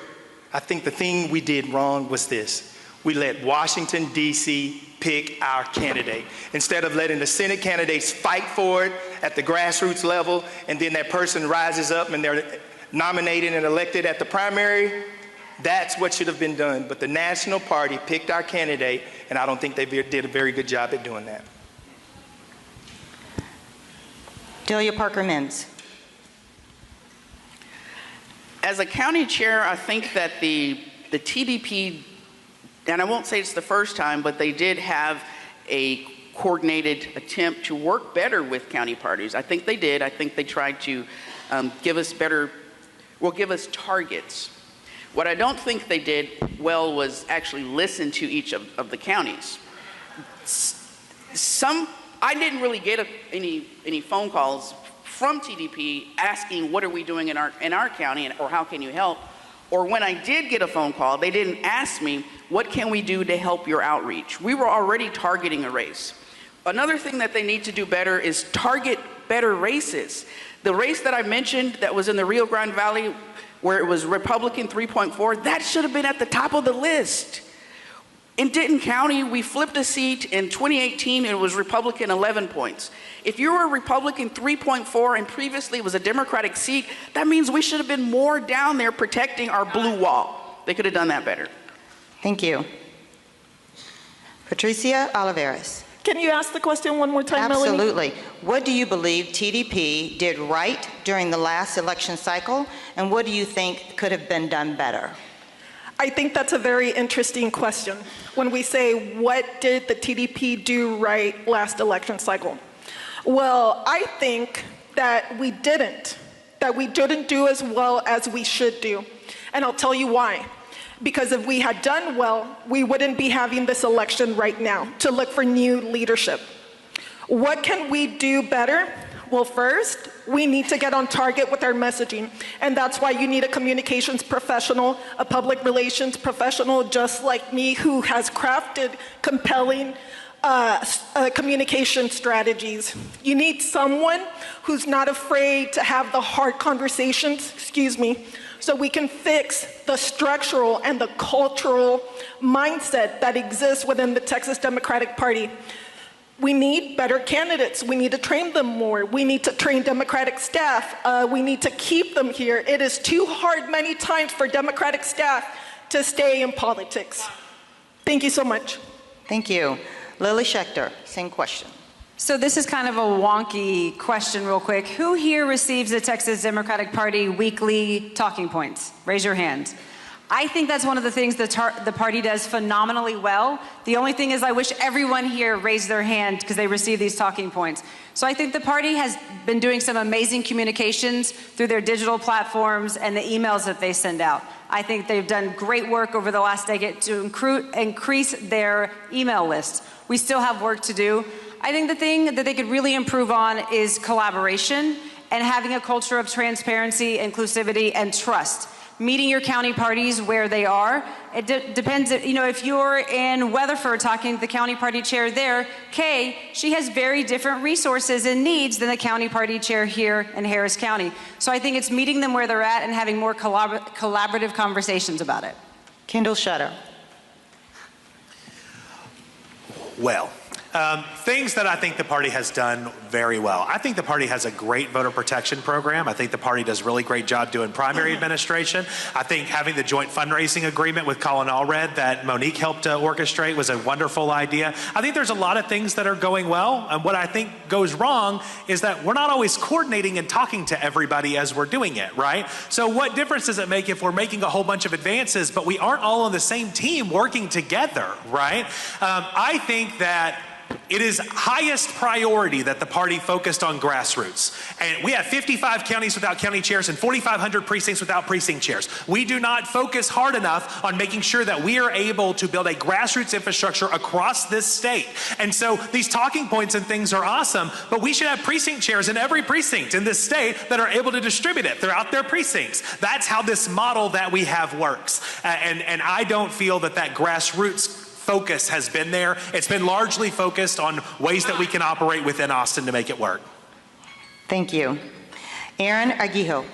I think the thing we did wrong was this. We let Washington, D.C. pick our candidate. Instead of letting the Senate candidates fight for it at the grassroots level, and then that person rises up and they're nominated and elected at the primary, that's what should have been done. But the national party picked our candidate, and I don't think they did a very good job at doing that. Delia Parker Mims. As a county chair, I think that the TDP, and I won't say it's the first time, but they did have a coordinated attempt to work better with county parties. I think they did. I think they tried to give us targets. What I don't think they did well was actually listen to each of the counties. I didn't really get any phone calls from TDP asking what are we doing in our county or how can you help? Or when I did get a phone call, they didn't ask me, what can we do to help your outreach? We were already targeting a race. Another thing that they need to do better is target better races. The race that I mentioned that was in the Rio Grande Valley, where it was Republican 3.4, that should have been at the top of the list. In Denton County, we flipped a seat in 2018, it was Republican 11 points. If you were a Republican 3.4 and previously it was a Democratic seat, that means we should have been more down there protecting our blue wall. They could have done that better. Thank you. Patricia Olivares. Can you ask the question one more time, Melanie? Absolutely. What do you believe TDP did right during the last election cycle, and what do you think could have been done better? I think that's a very interesting question. When we say, what did the TDP do right last election cycle? Well, I think that we didn't do as well as we should do. And I'll tell you why. Because if we had done well, we wouldn't be having this election right now to look for new leadership. What can we do better? Well, first, we need to get on target with our messaging. And that's why you need a communications professional, a public relations professional just like me who has crafted compelling communication strategies. You need someone who's not afraid to have the hard conversations, so we can fix the structural and the cultural mindset that exists within the Texas Democratic Party. We need better candidates. We need to train them more. We need to train Democratic staff. We need to keep them here. It is too hard many times for Democratic staff to stay in politics. Thank you so much. Thank you. Lily Schechter, same question. So this is kind of a wonky question real quick. Who here receives the Texas Democratic Party weekly talking points? Raise your hand. I think that's one of the things the party does phenomenally well. The only thing is I wish everyone here raised their hand because they receive these talking points. So I think the party has been doing some amazing communications through their digital platforms and the emails that they send out. I think they've done great work over the last decade to increase their email list. We still have work to do. I think the thing that they could really improve on is collaboration and having a culture of transparency, inclusivity, and trust. Meeting your county parties where they are. It depends, if you're in Weatherford talking to the county party chair there, Kay, she has very different resources and needs than the county party chair here in Harris County. So I think it's meeting them where they're at and having more collaborative conversations about it. Kendall Shutter. Well, things that I think the party has done very well. I think the party has a great voter protection program. I think the party does a really great job doing primary administration. I think having the joint fundraising agreement with Colin Allred that Monique helped orchestrate was a wonderful idea. I think there's a lot of things that are going well. And what I think goes wrong is that we're not always coordinating and talking to everybody as we're doing it, right? So what difference does it make if we're making a whole bunch of advances, but we aren't all on the same team working together, right? I think that it is highest priority that the party focused on grassroots. And we have 55 counties without county chairs and 4,500 precincts without precinct chairs. We do not focus hard enough on making sure that we are able to build a grassroots infrastructure across this state. And so these talking points and things are awesome, but we should have precinct chairs in every precinct in this state that are able to distribute it throughout their precincts. That's how this model that we have works. And I don't feel that that grassroots focus has been there. It's been largely focused on ways that we can operate within Austin to make it work. Thank you. Aaron Aguijo.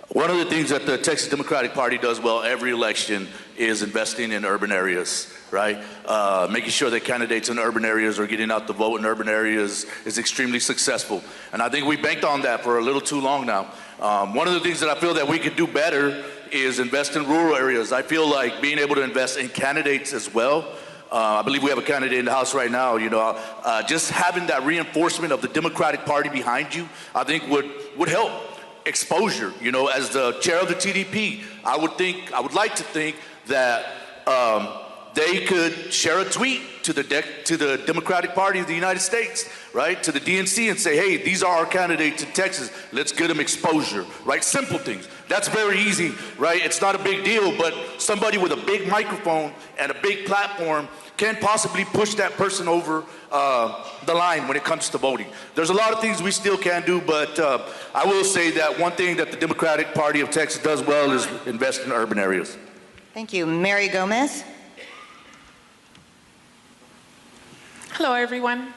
One of the things that the Texas Democratic Party does well every election is investing in urban areas, right? Making sure that candidates in urban areas are getting out the vote in urban areas is extremely successful. And I think we banked on that for a little too long now. One of the things that I feel that we could do better is invest in rural areas. I feel like being able to invest in candidates as well. I believe we have a candidate in the House right now, just having that reinforcement of the Democratic Party behind you, I think would help exposure. As the chair of the TDP, I would like to think that they could share a tweet to the Democratic Party of the United States, right? To the DNC and say, hey, these are our candidates in Texas. Let's get them exposure, right? Simple things. That's very easy, right? It's not a big deal, but somebody with a big microphone and a big platform can possibly push that person over the line when it comes to voting. There's a lot of things we still can do, but I will say that one thing that the Democratic Party of Texas does well is invest in urban areas. Thank you. Mary Gomez. Hello, everyone.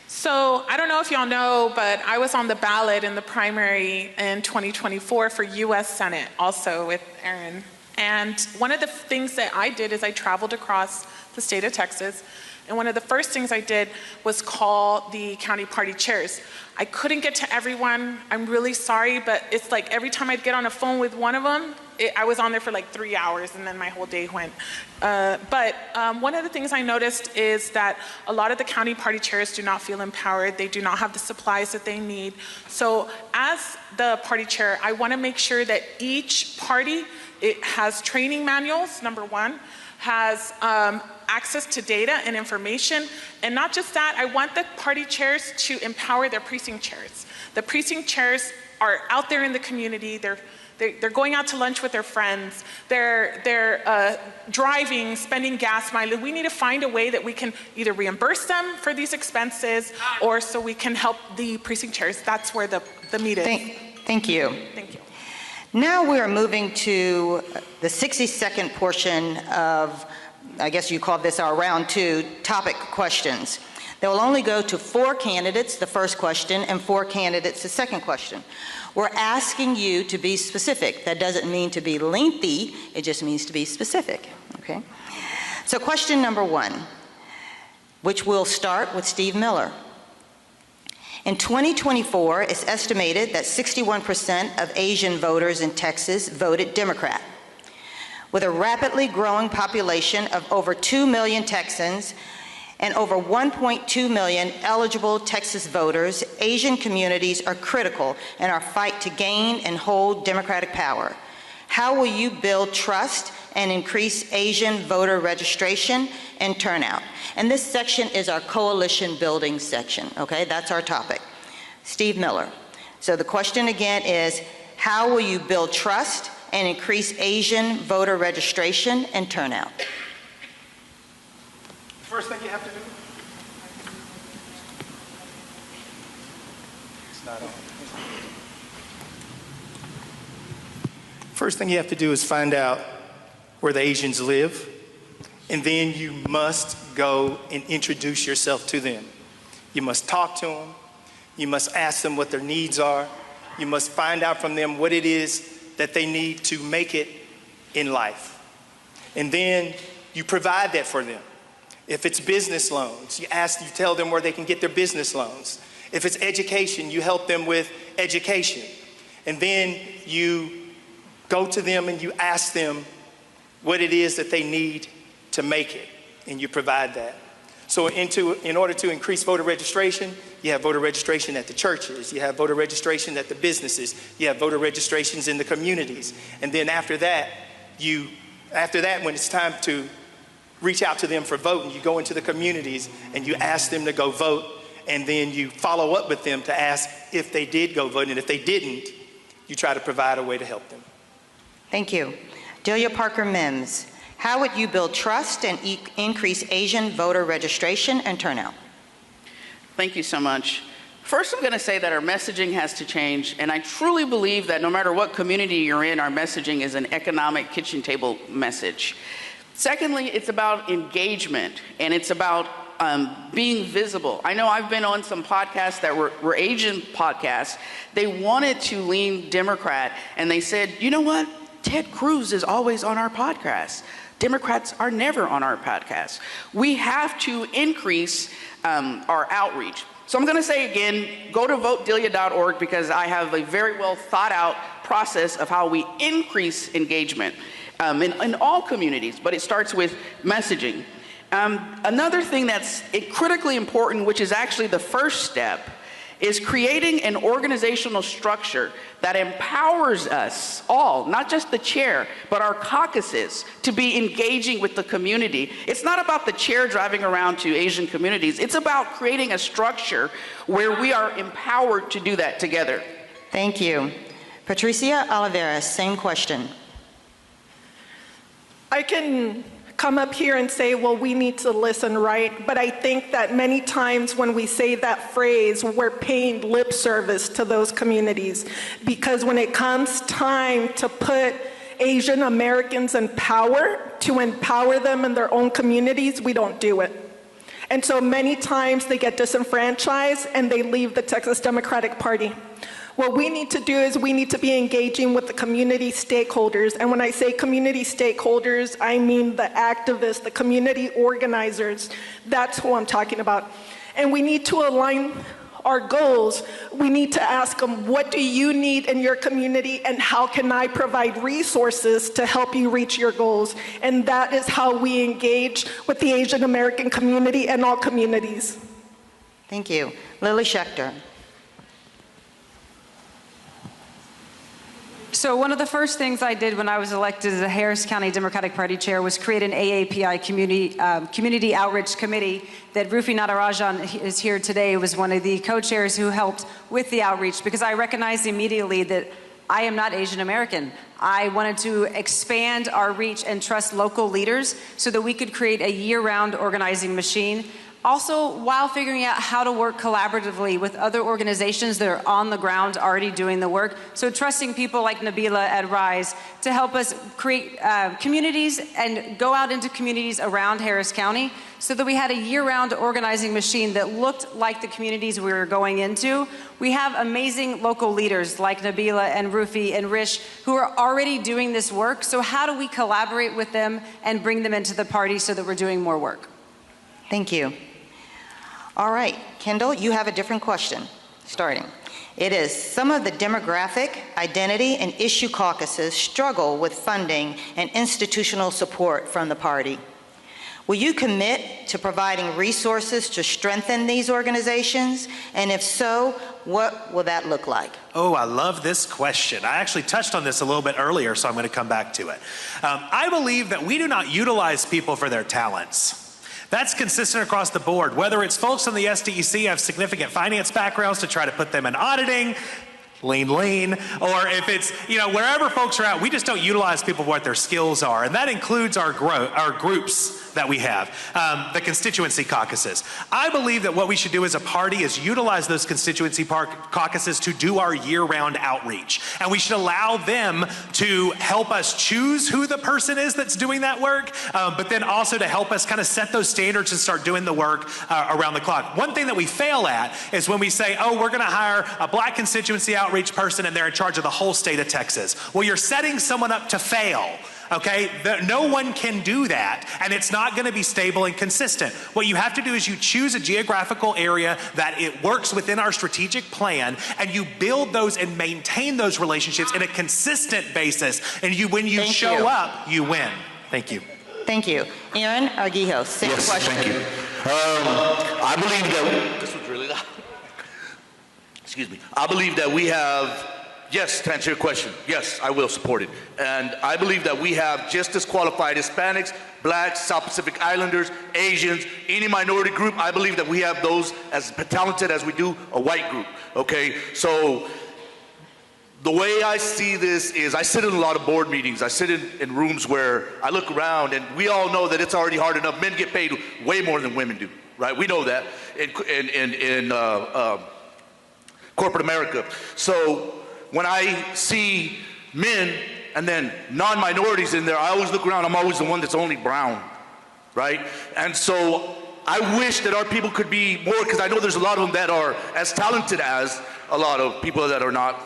So I don't know if y'all know, but I was on the ballot in the primary in 2024 for U.S. Senate, also with Aaron. And one of the things that I did is I traveled across the state of Texas, and one of the first things I did was call the county party chairs. I couldn't get to everyone. I'm really sorry, but it's like every time I'd get on a phone with one of them, I was on there for like 3 hours, and then my whole day went. But one of the things I noticed is that a lot of the county party chairs do not feel empowered. They do not have the supplies that they need. So as the party chair, I want to make sure that each party, it has training manuals, number one, has access to data and information. And not just that, I want the party chairs to empower their precinct chairs. The precinct chairs are out there in the community. They're going out to lunch with their friends. They're driving, spending gas mileage. We need to find a way that we can either reimburse them for these expenses or so we can help the precinct chairs. That's where the meat is. Thank you. Thank you. Now we are moving to the 60-second portion of, I guess you call this our round two, topic questions. They will only go to 4 candidates, the first question, and 4 candidates, the second question. We're asking you to be specific. That doesn't mean to be lengthy, it just means to be specific, okay? So question number 1, which will start with Steve Miller. In 2024, it's estimated that 61% of Asian voters in Texas voted Democrat. With a rapidly growing population of over 2 million Texans and over 1.2 million eligible Texas voters, Asian communities are critical in our fight to gain and hold Democratic power. How will you build trust and increase Asian voter registration and turnout? And this section is our coalition building section, okay? That's our topic. Steve Miller. So the question again is, how will you build trust and increase Asian voter registration and turnout? First thing you have to do, it's not on. First thing you have to do is find out where the Asians live, and then you must go and introduce yourself to them. You must talk to them. You must ask them what their needs are. You must find out from them what it is that they need to make it in life. And then you provide that for them. If it's business loans, you tell them where they can get their business loans. If it's education, you help them with education. And then you go to them and you ask them what it is that they need to make it, and you provide that. So in order to increase voter registration, you have voter registration at the churches, you have voter registration at the businesses, you have voter registrations in the communities. And then after that, when it's time to reach out to them for voting, you go into the communities and you ask them to go vote, and then you follow up with them to ask if they did go vote, and if they didn't, you try to provide a way to help them. Thank you. Delia Parker Mims, how would you build trust and increase Asian voter registration and turnout? Thank you so much. First, I'm going to say that our messaging has to change, and I truly believe that no matter what community you're in, our messaging is an economic kitchen table message. Secondly, it's about engagement, and it's about being visible. I know I've been on some podcasts that were Asian podcasts. They wanted to lean Democrat, and they said, you know what? Ted Cruz is always on our podcast. Democrats are never on our podcast. We have to increase our outreach. So I'm going to say again, go to votedelia.org, because I have a very well thought out process of how we increase engagement in all communities, but it starts with messaging. Another thing that's critically important, which is actually the first step, is creating an organizational structure that empowers us all, not just the chair, but our caucuses, to be engaging with the community. It's not about the chair driving around to Asian communities. It's about creating a structure where we are empowered to do that together. Thank you. Patricia Oliveras, same question. I can come up here and say, well, we need to listen, right? But I think that many times when we say that phrase, we're paying lip service to those communities. Because when it comes time to put Asian Americans in power, to empower them in their own communities, we don't do it. And so many times they get disenfranchised and they leave the Texas Democratic Party. What we need to do is we need to be engaging with the community stakeholders. And when I say community stakeholders, I mean the activists, the community organizers. That's who I'm talking about. And we need to align our goals. We need to ask them, what do you need in your community, and how can I provide resources to help you reach your goals? And that is how we engage with the Asian American community and all communities. Thank you. Lily Schechter. So one of the first things I did when I was elected as the Harris County Democratic Party chair was create an AAPI community outreach committee that Rufi Natarajan is here today, was one of the co-chairs who helped with the outreach, because I recognized immediately that I am not Asian American. I wanted to expand our reach and trust local leaders so that we could create a year-round organizing machine. Also, while figuring out how to work collaboratively with other organizations that are on the ground already doing the work. So trusting people like Nabila at RISE to help us create communities and go out into communities around Harris County so that we had a year-round organizing machine that looked like the communities we were going into. We have amazing local leaders like Nabila and Rufi and Rish who are already doing this work. So how do we collaborate with them and bring them into the party so that we're doing more work? Thank you. All right, Kendall, you have a different question starting. It is, some of the demographic, identity, and issue caucuses struggle with funding and institutional support from the party. Will you commit to providing resources to strengthen these organizations? And if so, what will that look like? Oh, I love this question. I actually touched on this a little bit earlier, so I'm going to come back to it. I believe that we do not utilize people for their talents. That's consistent across the board, whether it's folks on the SDEC have significant finance backgrounds to try to put them in auditing, lean, or if it's, wherever folks are at, we just don't utilize people for what their skills are. And that includes our groups that we have, the constituency caucuses. I believe that what we should do as a party is utilize those constituency caucuses to do our year-round outreach. And we should allow them to help us choose who the person is that's doing that work, but then also to help us kind of set those standards and start doing the work around the clock. One thing that we fail at is when we say, oh, we're gonna hire a black constituency outreach person and they're in charge of the whole state of Texas. Well, you're setting someone up to fail. Okay, no one can do that, and it's not going to be stable and consistent. What you have to do is you choose a geographical area that it works within our strategic plan, and you build those and maintain those relationships in a consistent basis, and when you show up, you win. Thank you. Thank you. Aaron Arguijos, same question. Thank you. I believe that, this was really loud. Excuse me. I believe that we have, yes, to answer your question, yes, I will support it. And I believe that we have just as qualified Hispanics, Blacks, South Pacific Islanders, Asians, any minority group. I believe that we have those as talented as we do a white group, okay? So the way I see this is I sit in a lot of board meetings. I sit in rooms where I look around and we all know that it's already hard enough. Men get paid way more than women do, right? We know that in corporate America. So when I see men and then non-minorities in there, I always look around, I'm always the one that's only brown, right? And so I wish that our people could be more, because I know there's a lot of them that are as talented as a lot of people that are not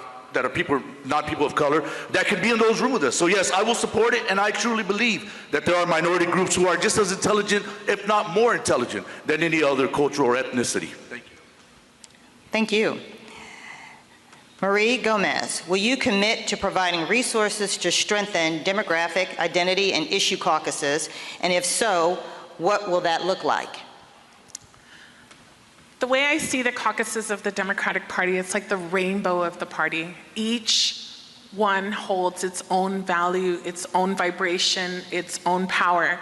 people of color, that can be in those rooms with us. So yes, I will support it, and I truly believe that there are minority groups who are just as intelligent, if not more intelligent, than any other culture or ethnicity. Thank you. Thank you. Marie Gomez, will you commit to providing resources to strengthen demographic, identity, and issue caucuses? And if so, what will that look like? The way I see the caucuses of the Democratic Party, it's like the rainbow of the party. Each one holds its own value, its own vibration, its own power.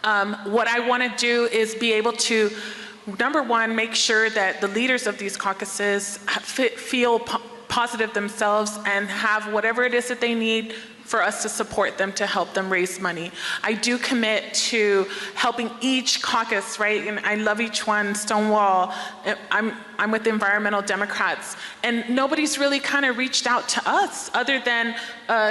What I want to do is be able to, number one, make sure that the leaders of these caucuses feel positive themselves and have whatever it is that they need for us to support them, to help them raise money. I do commit to helping each caucus, right? And I love each one, Stonewall. I'm with the Environmental Democrats. And nobody's really kind of reached out to us other than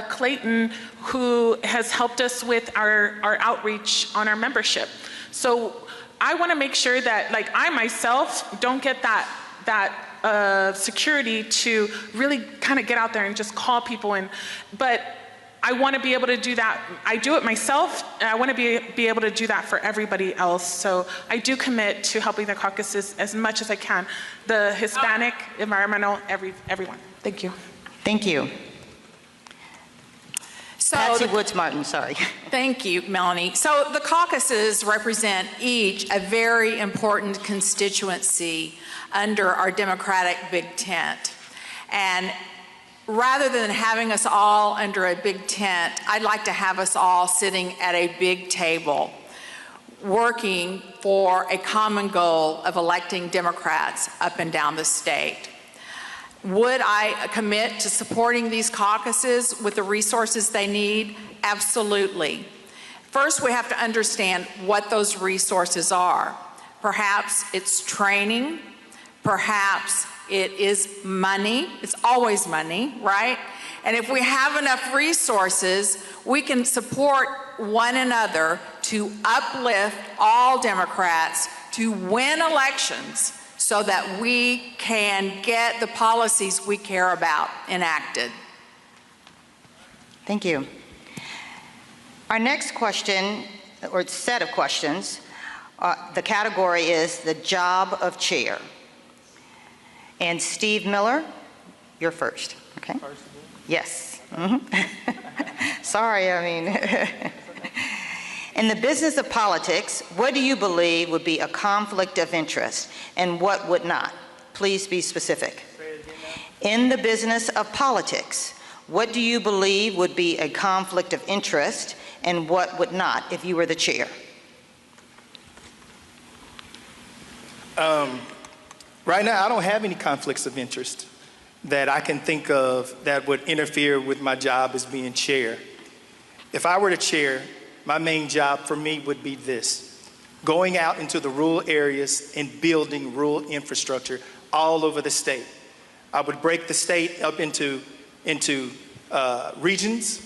Clayton, who has helped us with our outreach on our membership. So I want to make sure that, like, I myself don't get that security to really kind of get out there and just call people in. But I want to be able to do that. I do it myself, and I want to be able to do that for everybody else. So I do commit to helping the caucuses as much as I can. The Hispanic, environmental, everyone. Thank you. Thank you. So Patsy Woods Martin, sorry. Thank you, Melanie. So the caucuses represent each a very important constituency under our Democratic big tent. And rather than having us all under a big tent, I'd like to have us all sitting at a big table, working for a common goal of electing Democrats up and down the state. Would I commit to supporting these caucuses with the resources they need? Absolutely. First, we have to understand what those resources are. Perhaps it's training. Perhaps it is money. It's always money, right? And if we have enough resources, we can support one another to uplift all Democrats to win elections so that we can get the policies we care about enacted. Thank you. Our next question, or set of questions, the category is the job of chair. And Steve Miller, you're first, okay? Yes. Sorry, I mean. In the business of politics, what do you believe would be a conflict of interest and what would not? Please be specific. In the business of politics, what do you believe would be a conflict of interest and what would not if you were the chair? Right now, I don't have any conflicts of interest that I can think of that would interfere with my job as being chair. If I were the chair, my main job for me would be this: going out into the rural areas and building rural infrastructure all over the state. I would break the state up into regions,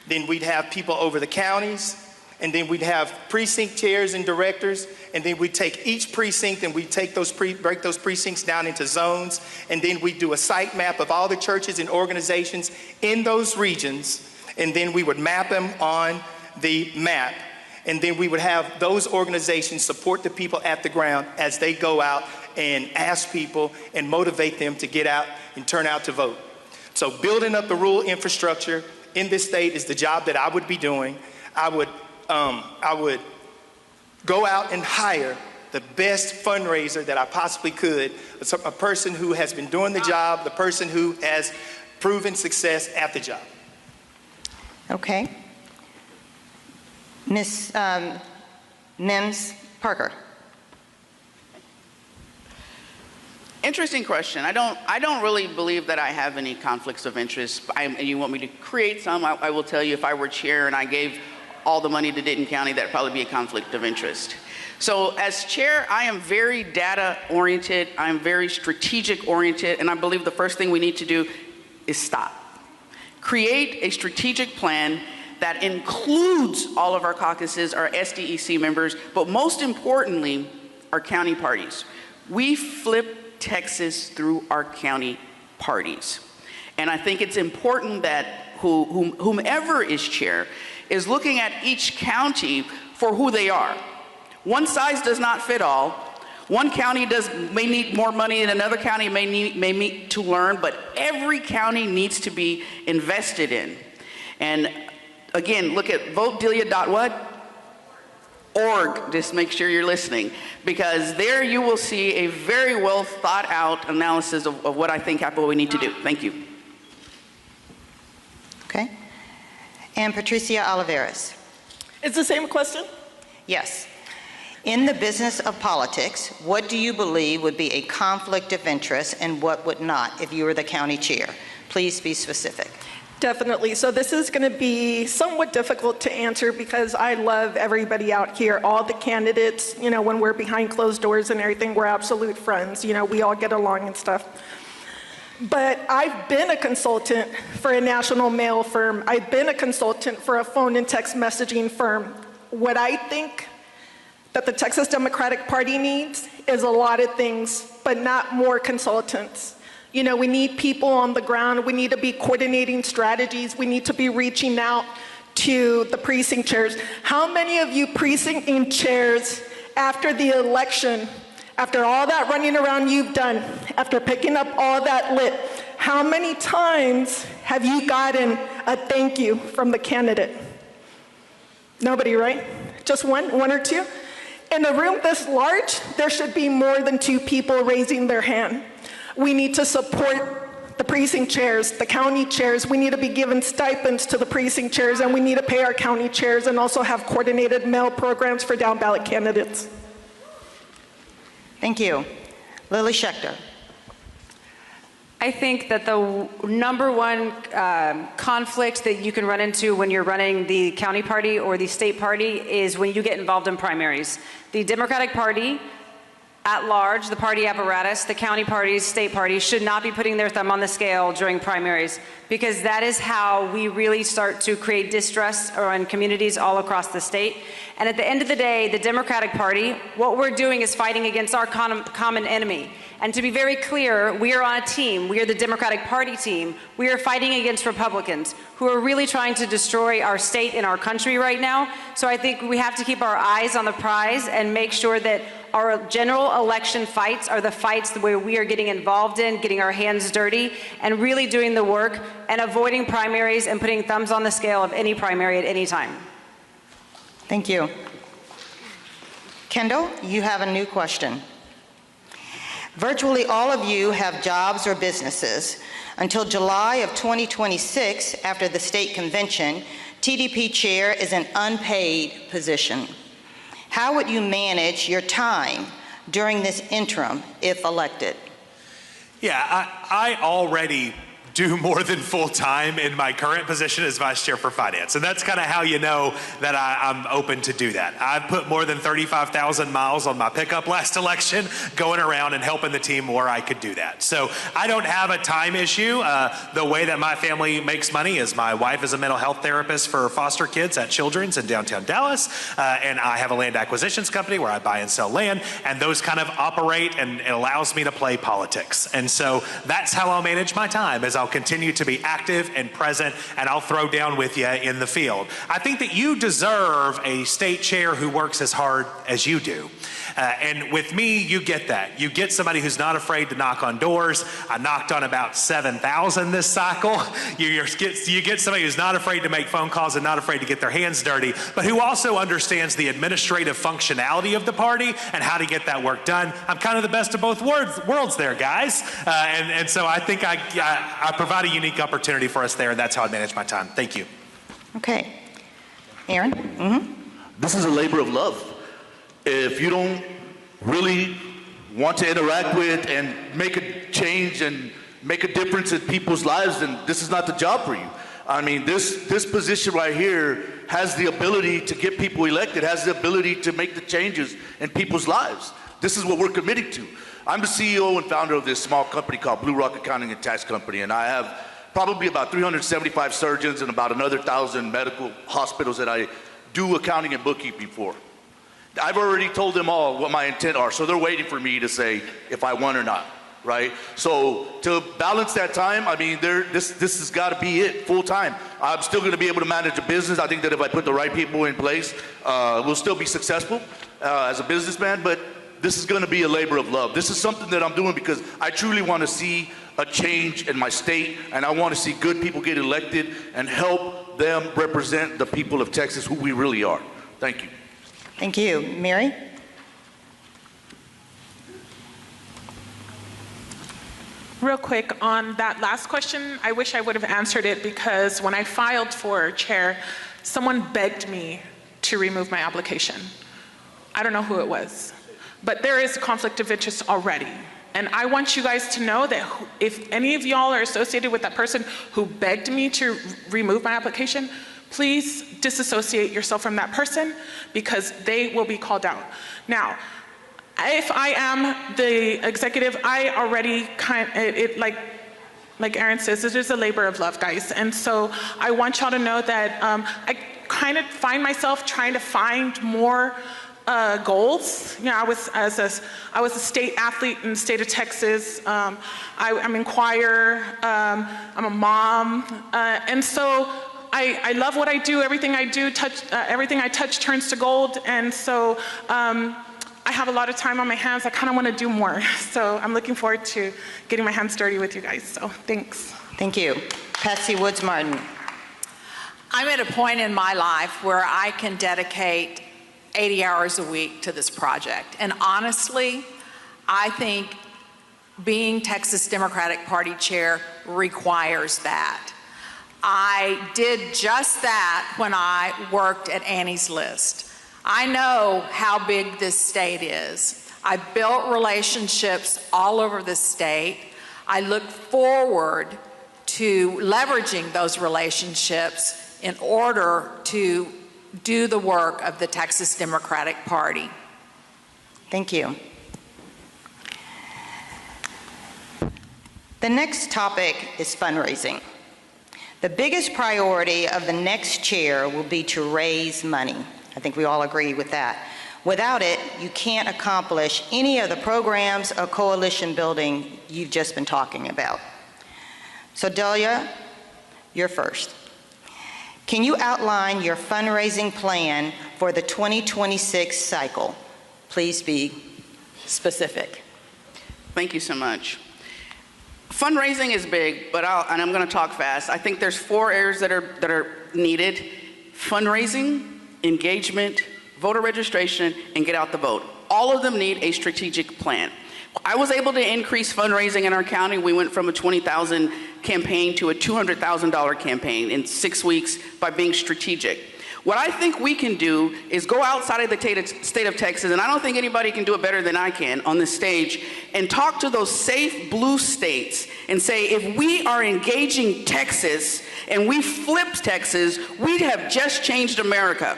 then we'd have people over the counties, and then we'd have precinct chairs and directors, and then we'd take each precinct and we'd take break those precincts down into zones, and then we'd do a site map of all the churches and organizations in those regions, and then we would map them on the map, and then we would have those organizations support the people at the ground as they go out and ask people and motivate them to get out and turn out to vote. So building up the rural infrastructure in this state is the job that I would be doing. I would go out and hire the best fundraiser that I possibly could, a person who has been doing the job, the person who has proven success at the job. Okay. Ms. Mims Parker. Interesting question. I don't really believe that I have any conflicts of interest. You want me to create some? I will tell you, if I were chair and I gave all the money to Denton County, that'd probably be a conflict of interest. So as chair, I am very data oriented, I'm very strategic oriented, and I believe the first thing we need to do is stop. Create a strategic plan that includes all of our caucuses, our SDEC members, but most importantly, our county parties. We flip Texas through our county parties. And I think it's important that whomever is chair is looking at each county for who they are. One size does not fit all. One county may need more money and another county may need to learn, but every county needs to be invested in. And again, look at votedelia.org, just make sure you're listening, because there you will see a very well thought out analysis of what I think we need to do. Thank you. Okay. And Patricia Oliveras. It's the same question? Yes. In the business of politics, what do you believe would be a conflict of interest and what would not if you were the county chair? Please be specific. Definitely. So this is going to be somewhat difficult to answer because I love everybody out here, all the candidates. You know, when we're behind closed doors and everything, we're absolute friends. You know, we all get along and stuff. But I've been a consultant for a national mail firm. I've been a consultant for a phone and text messaging firm. What I think that the Texas Democratic Party needs is a lot of things, but not more consultants. You know, we need people on the ground. We need to be coordinating strategies. We need to be reaching out to the precinct chairs. How many of you precinct chairs, after the election, after all that running around you've done, after picking up all that lit, how many times have you gotten a thank you from the candidate? Nobody, right? Just one or two? In a room this large, there should be more than 2 people raising their hand. We need to support the precinct chairs, the county chairs. We need to be giving stipends to the precinct chairs, and we need to pay our county chairs and also have coordinated mail programs for down ballot candidates. Thank you. Lily Schechter. I think that the number one conflict that you can run into when you're running the county party or the state party is when you get involved in primaries. The Democratic Party at large, the party apparatus, the county parties, state parties, should not be putting their thumb on the scale during primaries, because that is how we really start to create distrust in communities all across the state. And at the end of the day, the Democratic Party, what we're doing is fighting against our common enemy. And to be very clear, we are on a team. We are the Democratic Party team. We are fighting against Republicans who are really trying to destroy our state and our country right now. So I think we have to keep our eyes on the prize and make sure that our general election fights are the fights where we are getting involved in, getting our hands dirty, and really doing the work and avoiding primaries and putting thumbs on the scale of any primary at any time. Thank you. Kendall, you have a new question. Virtually all of you have jobs or businesses. Until July of 2026, after the state convention, TDP chair is an unpaid position. How would you manage your time during this interim if elected? Yeah, I already do more than full time in my current position as vice chair for finance. And that's kind of how you know that I'm open to do that. I've put more than 35,000 miles on my pickup last election, going around and helping the team where I could do that. So I don't have a time issue. The way that my family makes money is my wife is a mental health therapist for foster kids at Children's in downtown Dallas. And I have a land acquisitions company where I buy and sell land, and those kind of operate, and it allows me to play politics. And so that's how I'll manage my time, is I'll continue to be active and present, and I'll throw down with you in the field. I think that you deserve a state chair who works as hard as you do. And with me, you get that. You get somebody who's not afraid to knock on doors. I knocked on about 7,000 this cycle. You get somebody who's not afraid to make phone calls and not afraid to get their hands dirty, but who also understands the administrative functionality of the party and how to get that work done. I'm kind of the best of both worlds there, guys. And so I think I provide a unique opportunity for us there, and that's how I manage my time. Thank you. Okay. Aaron? Mm-hmm. This is a labor of love. If you don't really want to interact with and make a change and make a difference in people's lives, then this is not the job for you. I mean, this position right here has the ability to get people elected, has the ability to make the changes in people's lives. This is what we're committed to. I'm the CEO and founder of this small company called Blue Rock Accounting and Tax Company, and I have probably about 375 surgeons and about another 1,000 medical hospitals that I do accounting and bookkeeping for. I've already told them all what my intent are, so they're waiting for me to say if I won or not, right? So to balance that time, I mean, this has got to be it, full time. I'm still going to be able to manage a business. I think that if I put the right people in place, we'll still be successful as a businessman, but this is going to be a labor of love. This is something that I'm doing because I truly want to see a change in my state, and I want to see good people get elected and help them represent the people of Texas, who we really are. Thank you. Thank you. Mary? Real quick, on that last question, I wish I would have answered it, because when I filed for chair, someone begged me to remove my application. I don't know who it was, but there is a conflict of interest already. And I want you guys to know that if any of y'all are associated with that person who begged me to remove my application, please disassociate yourself from that person, because they will be called out. Now, if I am the executive, I already like Aaron says, it is a labor of love, guys. And so I want y'all to know that I kind of find myself trying to find more goals. You know, I was a state athlete in the state of Texas. I'm in choir. I'm a mom, and so I love what I do. Everything I do, everything I touch turns to gold. And so I have a lot of time on my hands. I kind of want to do more. So I'm looking forward to getting my hands dirty with you guys. So thanks. Thank you. Patsy Woods Martin. I'm at a point in my life where I can dedicate 80 hours a week to this project. And honestly, I think being Texas Democratic Party chair requires that. I did just that when I worked at Annie's List. I know how big this state is. I've built relationships all over the state. I look forward to leveraging those relationships in order to do the work of the Texas Democratic Party. Thank you. The next topic is fundraising. The biggest priority of the next chair will be to raise money. I think we all agree with that. Without it, you can't accomplish any of the programs or coalition building you've just been talking about. So Delia, you're first. Can you outline your fundraising plan for the 2026 cycle? Please be specific. Thank you so much. Fundraising is big, but I'm going to talk fast. I think there's 4 areas that are needed: fundraising, engagement, voter registration, and get out the vote. All of them need a strategic plan. I was able to increase fundraising in our county. We went from a $20,000 campaign to a $200,000 campaign in 6 weeks by being strategic. What I think we can do is go outside of the state of Texas, and I don't think anybody can do it better than I can on this stage, and talk to those safe blue states and say, if we are engaging Texas and we flip Texas, we have just changed America.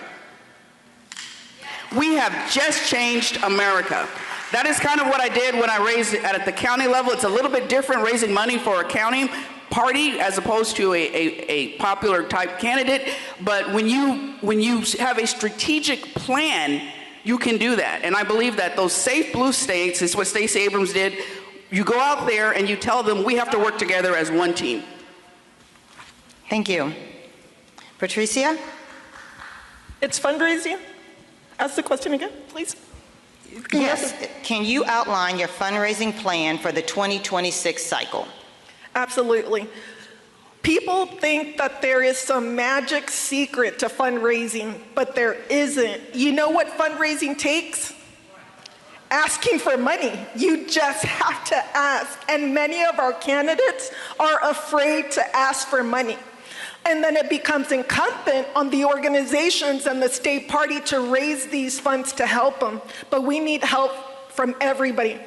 We have just changed America. That is kind of what I did when I raised it at the county level. It's a little bit different raising money for a county party as opposed to a popular type candidate, but when you have a strategic plan, you can do that. And I believe that those safe blue states is what Stacey Abrams did. You go out there and you tell them we have to work together as one team. Thank you. Patricia? It's fundraising. Ask the question again, please. Yes. Can you outline your fundraising plan for the 2026 cycle? Absolutely. People think that there is some magic secret to fundraising, but there isn't. You know what fundraising takes? Asking for money. You just have to ask. And many of our candidates are afraid to ask for money. And then it becomes incumbent on the organizations and the state party to raise these funds to help them. But we need help from everybody.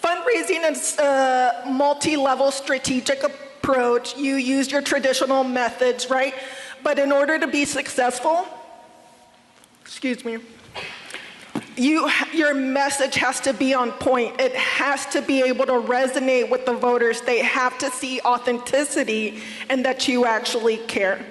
Fundraising is a multi-level strategic approach. You use your traditional methods, right? But in order to be successful, your message has to be on point. It has to be able to resonate with the voters. They have to see authenticity and that you actually care.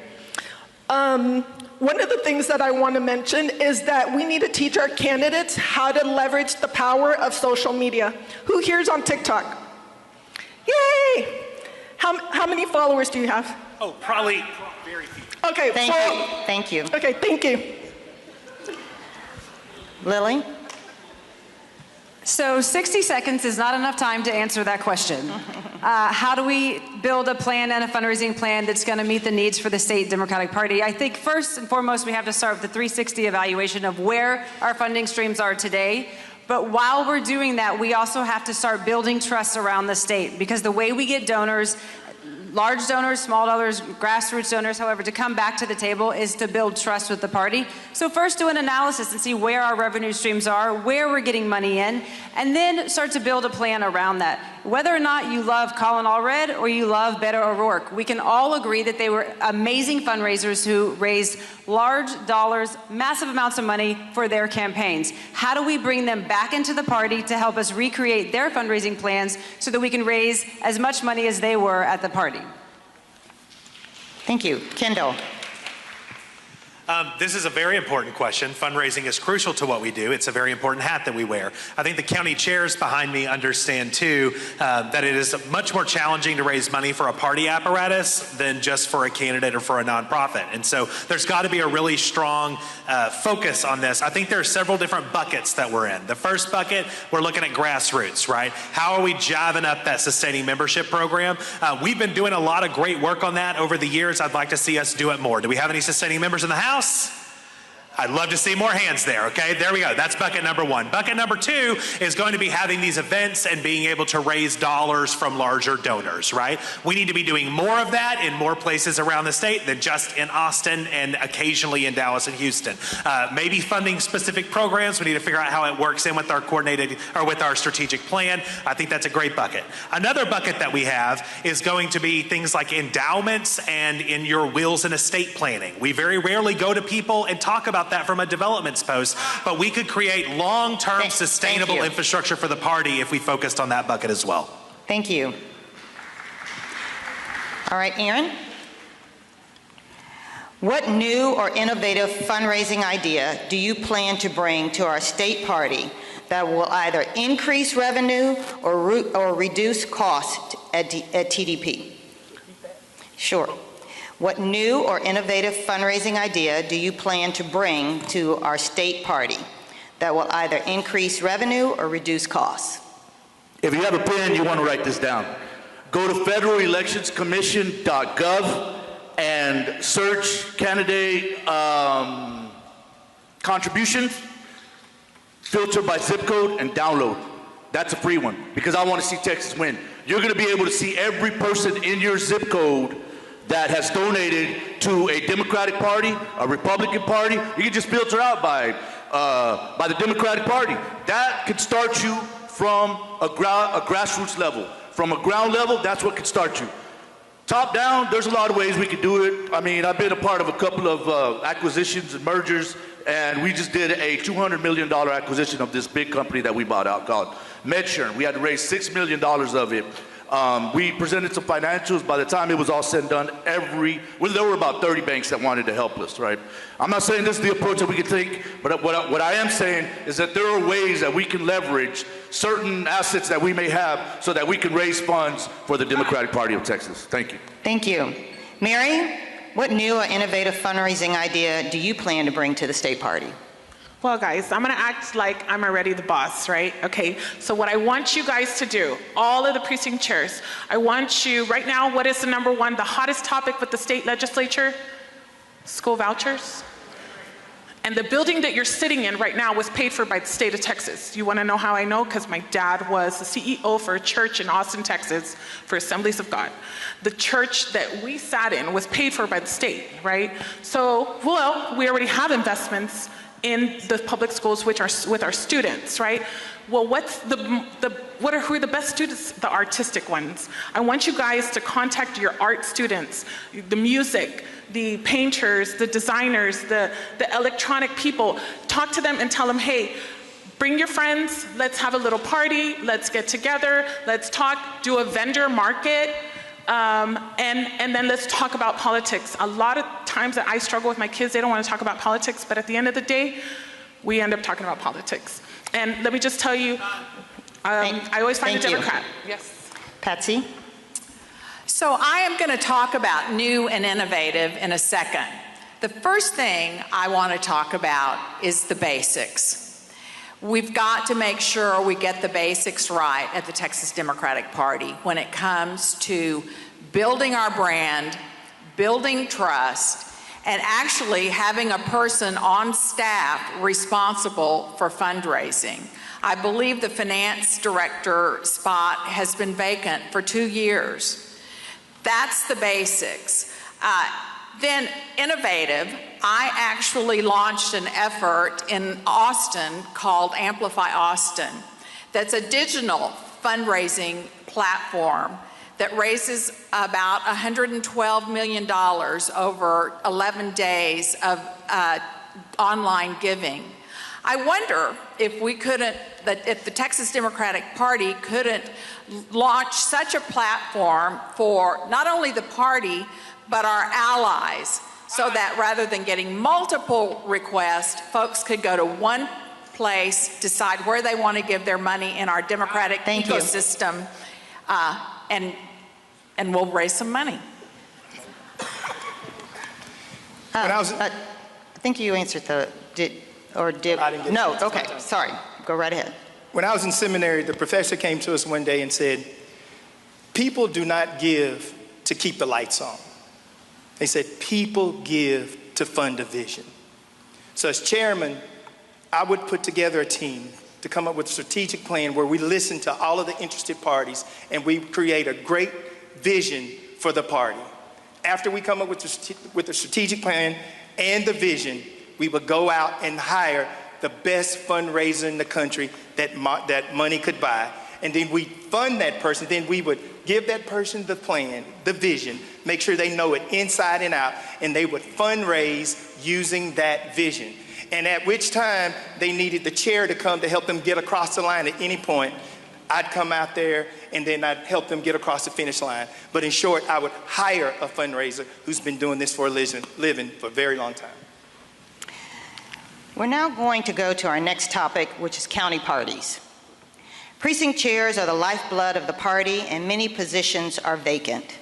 One of the things that I want to mention is that we need to teach our candidates how to leverage the power of social media. Who here's on TikTok? Yay! How many followers do you have? Oh, probably very few. Okay. Thank you. Okay, thank you. Lily? So 60 seconds is not enough time to answer that question. How do we build a plan and a fundraising plan that's going to meet the needs for the state Democratic Party? I think first and foremost, we have to start with the 360 evaluation of where our funding streams are today. But while we're doing that, we also have to start building trust around the state, because the way we get donors, large donors, small donors, grassroots donors, however, to come back to the table is to build trust with the party. So first do an analysis and see where our revenue streams are, where we're getting money in, and then start to build a plan around that. Whether or not you love Colin Allred or you love Beto O'Rourke, we can all agree that they were amazing fundraisers who raised large dollars, massive amounts of money for their campaigns. How do we bring them back into the party to help us recreate their fundraising plans so that we can raise as much money as they were at the party? Thank you. Kendall. This is a very important question. Fundraising is crucial to what we do. It's a very important hat that we wear. I think the county chairs behind me understand too that it is much more challenging to raise money for a party apparatus than just for a candidate or for a nonprofit. And so there's got to be a really strong focus on this. I think there are several different buckets that we're in. The first bucket, we're looking at grassroots, right? How are we jiving up that sustaining membership program? We've been doing a lot of great work on that over the years. I'd like to see us do it more. Do we have any sustaining members in the house? I'd love to see more hands there, okay? There we go. That's bucket number one. Bucket number two is going to be having these events and being able to raise dollars from larger donors, right? We need to be doing more of that in more places around the state than just in Austin and occasionally in Dallas and Houston. Maybe funding specific programs. We need to figure out how it works in with our coordinated or with our strategic plan. I think that's a great bucket. Another bucket that we have is going to be things like endowments and in your wills and estate planning. We very rarely go to people and talk about that from a developments post, but we could create long-term sustainable infrastructure for the party if we focused on that bucket as well. Thank you. All right, Aaron. What new or innovative fundraising idea do you plan to bring to our state party that will either increase revenue or reduce cost at TDP? Sure. What new or innovative fundraising idea do you plan to bring to our state party that will either increase revenue or reduce costs? If you have a pen, you want to write this down. Go to federarelectionscommission.gov and search candidate contributions, filter by zip code, and download. That's a free one, because I want to see Texas win. You're going to be able to see every person in your zip code that has donated to a Democratic Party, a Republican Party. You can just filter out by the Democratic Party. That could start you from a grassroots level. From a ground level, that's what could start you. Top down, there's a lot of ways we could do it. I mean, I've been a part of a couple of acquisitions and mergers, and we just did a $200 million acquisition of this big company that we bought out called MedSure. We had to raise $6 million of it. We presented some financials. By the time it was all said and done, there were about 30 banks that wanted to help us, right? I'm not saying this is the approach that we could take, but what I am saying is that there are ways that we can leverage certain assets that we may have so that we can raise funds for the Democratic Party of Texas. Thank you. Thank you. Mary, what new or innovative fundraising idea do you plan to bring to the state party? Well, guys, I'm going to act like I'm already the boss, right? Okay, so what I want you guys to do, all of the precinct chairs, I want you, right now, what is the number one, the hottest topic with the state legislature? School vouchers. And the building that you're sitting in right now was paid for by the state of Texas. You want to know how I know? Because my dad was the CEO for a church in Austin, Texas, for Assemblies of God. The church that we sat in was paid for by the state, right? So, well, we already have investments in the public schools with our students, right? Well, who are the best students? The artistic ones. I want you guys to contact your art students, the music, the painters, the designers, the electronic people. Talk to them and tell them, hey, bring your friends, let's have a little party, let's get together, let's talk, do a vendor market, and then let's talk about politics. A lot of times that I struggle with my kids, they don't want to talk about politics, but at the end of the day, we end up talking about politics. And let me just tell you, I always find a Democrat. Yes. Patsy? So I am going to talk about new and innovative in a second. The first thing I want to talk about is the basics. We've got to make sure we get the basics right at the Texas Democratic Party when it comes to building our brand, building trust, and actually having a person on staff responsible for fundraising. I believe the finance director spot has been vacant for 2 years. That's the basics. Then innovative, I actually launched an effort in Austin called Amplify Austin. That's a digital fundraising platform that raises about $112 million over 11 days of online giving. I wonder if if the Texas Democratic Party couldn't launch such a platform for not only the party, but our allies, so that rather than getting multiple requests, folks could go to one place, decide where they want to give their money in our democratic ecosystem, and we'll raise some money. I think you answered I didn't get no, okay, sorry. Go right ahead. When I was in seminary, the professor came to us one day and said, people do not give to keep the lights on. They said, people give to fund a vision. So as chairman, I would put together a team to come up with a strategic plan where we listen to all of the interested parties and we create a great vision for the party. After we come up with the strategic plan and the vision, we would go out and hire the best fundraiser in the country that money could buy. And then we fund that person. Then we would give that person the plan, the vision, make sure they know it inside and out, and they would fundraise using that vision. And at which time they needed the chair to come to help them get across the line at any point. I'd come out there and then I'd help them get across the finish line. But in short, I would hire a fundraiser who's been doing this for a living for a very long time. We're now going to go to our next topic, which is county parties. Precinct chairs are the lifeblood of the party, and many positions are vacant.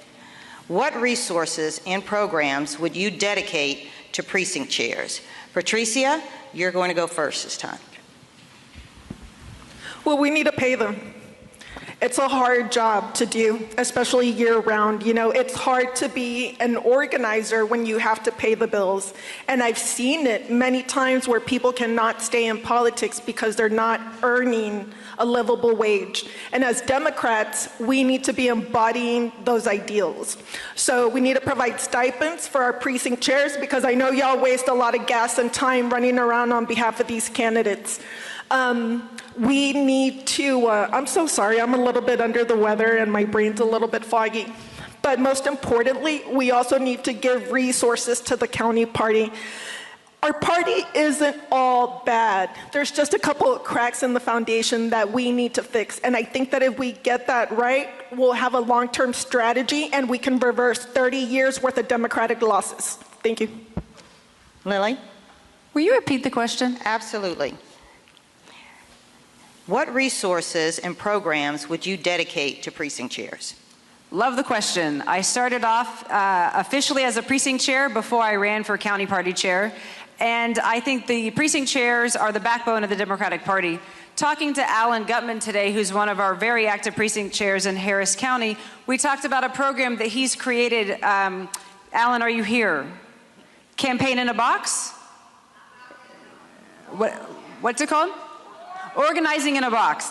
What resources and programs would you dedicate to precinct chairs? Patricia, you're going to go first this time. Well, we need to pay them. It's a hard job to do, especially year-round. You know, it's hard to be an organizer when you have to pay the bills. And I've seen it many times where people cannot stay in politics because they're not earning a livable wage. And as Democrats, we need to be embodying those ideals. So we need to provide stipends for our precinct chairs, because I know y'all waste a lot of gas and time running around on behalf of these candidates. We need to, I'm so sorry, I'm a little bit under the weather and my brain's a little bit foggy. But most importantly, we also need to give resources to the county party. Our party isn't all bad. There's just a couple of cracks in the foundation that we need to fix. And I think that if we get that right, we'll have a long-term strategy and we can reverse 30 years worth of Democratic losses. Thank you. Lily? Will you repeat the question? Absolutely. What resources and programs would you dedicate to precinct chairs? Love the question. I started off officially as a precinct chair before I ran for county party chair. And I think the precinct chairs are the backbone of the Democratic Party. Talking to Alan Gutman today, who's one of our very active precinct chairs in Harris County, we talked about a program that he's created. Alan, are you here? Campaign in a Box? What's it called? Organizing in a Box.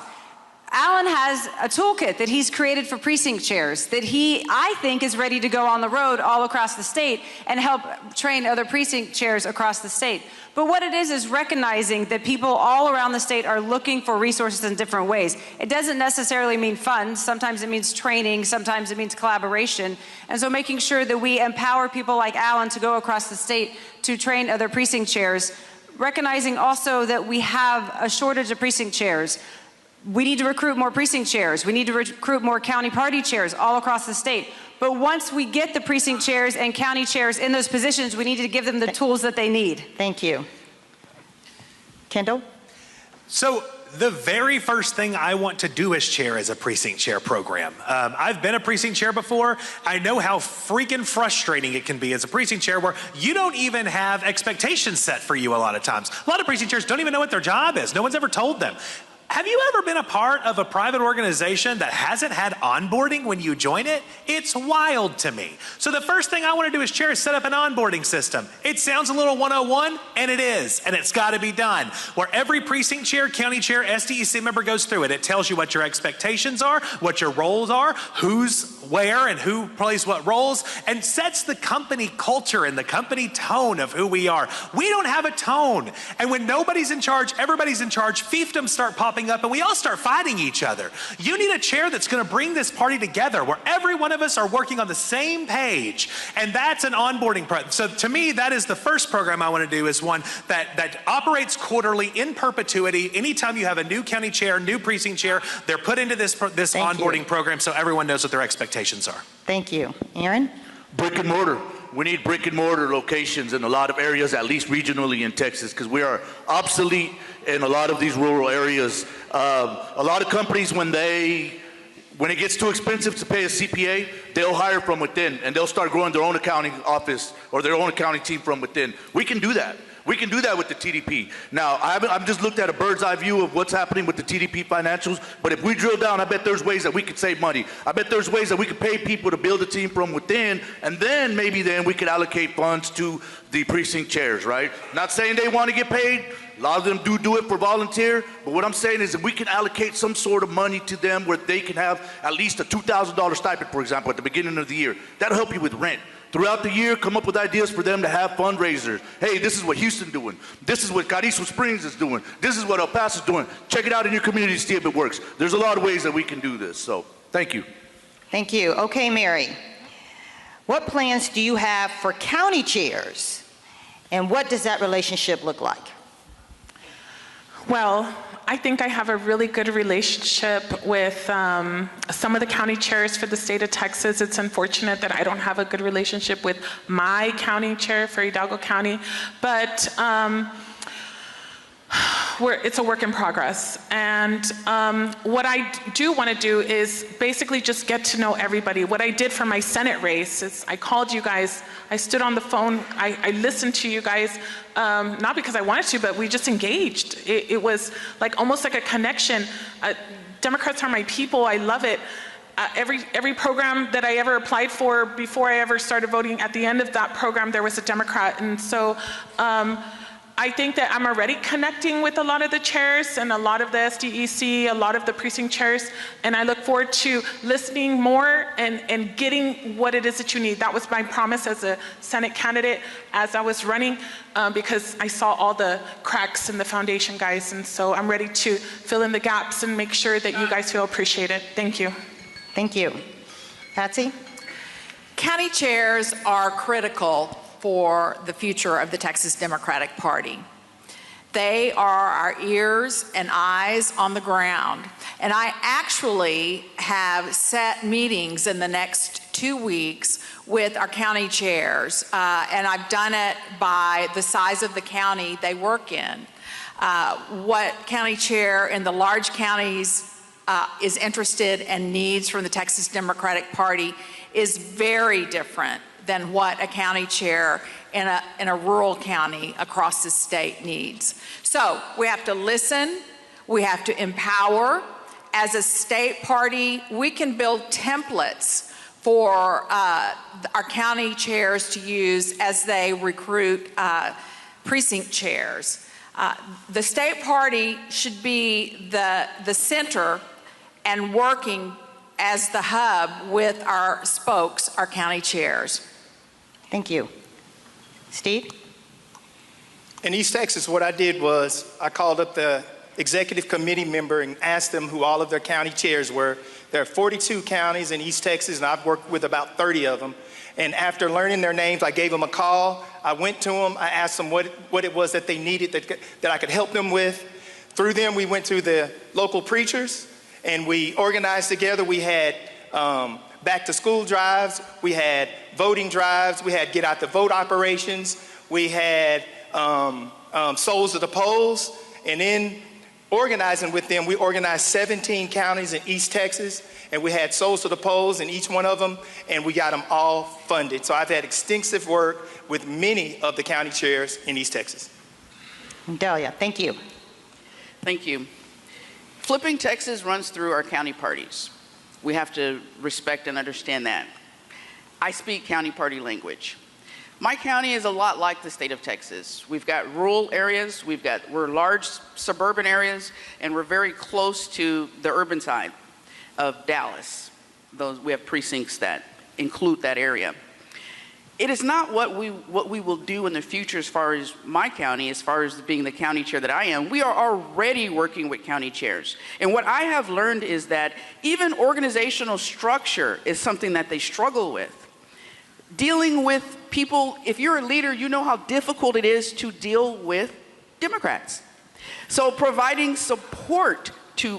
Alan has a toolkit that he's created for precinct chairs that I think, is ready to go on the road all across the state and help train other precinct chairs across the state. But what it is recognizing that people all around the state are looking for resources in different ways. It doesn't necessarily mean funds. Sometimes it means training. Sometimes it means collaboration. And so making sure that we empower people like Alan to go across the state to train other precinct chairs. Recognizing also that we have a shortage of precinct chairs. We need to recruit more precinct chairs. We need to recruit more county party chairs all across the state. But once we get the precinct chairs and county chairs in those positions, we need to give them the tools that they need. Thank you. Kendall? So the very first thing I want to do as chair is a precinct chair program. I've been a precinct chair before. I know how freaking frustrating it can be as a precinct chair where you don't even have expectations set for you a lot of times. A lot of precinct chairs don't even know what their job is. No one's ever told them. Have you ever been a part of a private organization that hasn't had onboarding when you join it? It's wild to me. So the first thing I want to do as chair is set up an onboarding system. It sounds a little 101, and it is, and it's got to be done. Where every precinct chair, county chair, SDEC member goes through it. It tells you what your expectations are, what your roles are, who's where and who plays what roles, and sets the company culture and the company tone of who we are. We don't have a tone. And when nobody's in charge, everybody's in charge, fiefdoms start popping up and we all start fighting each other. You need a chair that's going to bring this party together where every one of us are working on the same page. And that's an onboarding program. So to me, that is the first program I want to do, is one that operates quarterly in perpetuity. Anytime you have a new county chair, new precinct chair, they're put into this onboarding program so everyone knows what their expectations are. Thank you. Aaron? Brick and mortar. We need brick and mortar locations in a lot of areas, at least regionally in Texas, because we are obsolete in a lot of these rural areas. A lot of companies, when it gets too expensive to pay a CPA, they'll hire from within and they'll start growing their own accounting office or their own accounting team from within. We can do that. We can do that with the TDP. Now, I've just looked at a bird's eye view of what's happening with the TDP financials, but if we drill down, I bet there's ways that we could save money. I bet there's ways that we could pay people to build a team from within, and then maybe we could allocate funds to the precinct chairs, right? Not saying they want to get paid. A lot of them do it for volunteer, but what I'm saying is that we can allocate some sort of money to them where they can have at least a $2,000 stipend, for example, at the beginning of the year. That'll help you with rent. Throughout the year, come up with ideas for them to have fundraisers. Hey, this is what Houston's doing. This is what Carrizo Springs is doing. This is what El Paso's doing. Check it out in your community to see if it works. There's a lot of ways that we can do this, so thank you. Thank you. Okay, Mary. What plans do you have for county chairs, and what does that relationship look like? Well, I think I have a really good relationship with some of the county chairs for the state of Texas. It's unfortunate that I don't have a good relationship with my county chair for Hidalgo County, but it's a work in progress. And what I do want to do is basically just get to know everybody. What I did for my Senate race is I called you guys, I stood on the phone, I listened to you guys, not because I wanted to, but we just engaged. It was like almost like a connection. Democrats are my people, I love it. Every program that I ever applied for before I ever started voting, at the end of that program there was a Democrat. And so I think that I'm already connecting with a lot of the chairs and a lot of the SDEC, a lot of the precinct chairs, and I look forward to listening more and getting what it is that you need. That was my promise as a Senate candidate as I was running, because I saw all the cracks in the foundation, guys, and so I'm ready to fill in the gaps and make sure that you guys feel appreciated. Thank you. Thank you. Patsy? County chairs are critical for the future of the Texas Democratic Party. They are our ears and eyes on the ground. And I actually have set meetings in the next 2 weeks with our county chairs. And I've done it by the size of the county they work in. What county chair in the large counties is interested and needs from the Texas Democratic Party is very different than what a county chair in a rural county across the state needs. So we have to listen, we have to empower. As a state party, we can build templates for our county chairs to use as they recruit precinct chairs. The state party should be the center and working as the hub with our spokes, our county chairs. Thank you. Steve? In East Texas, what I did was I called up the executive committee member and asked them who all of their county chairs were. There are 42 counties in East Texas, and I've worked with about 30 of them. And after learning their names, I gave them a call. I went to them. I asked them what it was that they needed that I could help them with. Through them, we went to the local preachers, and we organized together. We had back to school drives, we had voting drives, we had get out the vote operations, we had souls to the polls, and in organizing with them, we organized 17 counties in East Texas, and we had souls to the polls in each one of them, and we got them all funded. So I've had extensive work with many of the county chairs in East Texas. Delia, thank you. Thank you. Flipping Texas runs through our county parties. We have to respect and understand that. I speak county party language. My county is a lot like the state of Texas. We've got rural areas, we're large suburban areas, and we're very close to the urban side of Dallas. We have precincts that include that area. It is not what we will do in the future as far as my county, as far as being the county chair that I am. We are already working with county chairs. And what I have learned is that even organizational structure is something that they struggle with. Dealing with people, if you're a leader, you know how difficult it is to deal with Democrats. So providing support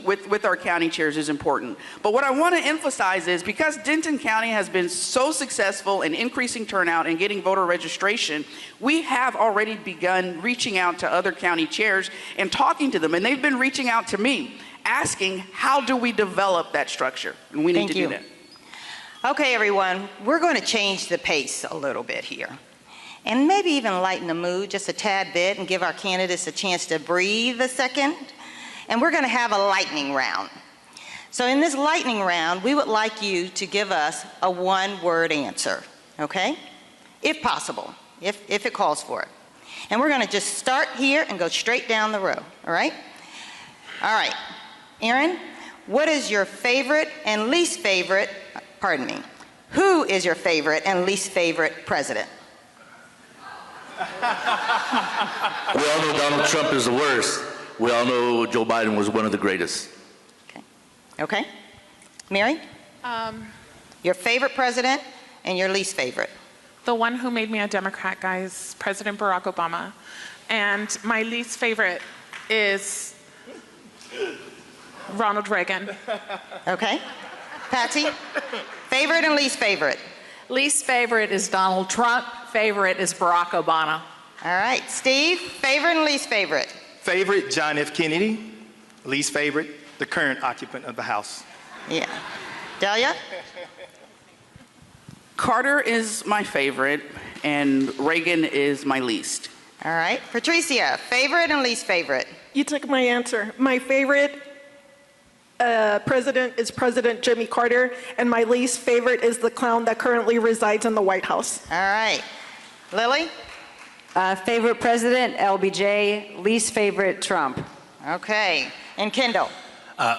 with our county chairs is important. But what I want to emphasize is because Denton County has been so successful in increasing turnout and getting voter registration, we have already begun reaching out to other county chairs and talking to them. And they've been reaching out to me, asking how do we develop that structure? And we need to do that. Okay, everyone, we're going to change the pace a little bit here. And maybe even lighten the mood just a tad bit and give our candidates a chance to breathe a second. And we're going to have a lightning round. So in this lightning round, we would like you to give us a one-word answer, okay? If possible, if it calls for it. And we're going to just start here and go straight down the row, all right? All right. Aaron, what is your favorite and least favorite, pardon me, who is your favorite and least favorite president? We all know Donald Trump is the worst. We all know Joe Biden was one of the greatest. Okay. Mary? Your favorite president and your least favorite? The one who made me a Democrat, guys, President Barack Obama. And my least favorite is Ronald Reagan. Okay. Patsy? Favorite and least favorite? Least favorite is Donald Trump. Favorite is Barack Obama. All right. Steve, favorite and least favorite? Favorite, John F. Kennedy. Least favorite, the current occupant of the House. Yeah. Delia? Carter is my favorite, and Reagan is my least. All right. Patricia, favorite and least favorite? You took my answer. My favorite president is President Jimmy Carter, and my least favorite is the clown that currently resides in the White House. All right. Lily? Favorite president, LBJ. Least favorite, Trump. Okay. And Kendall?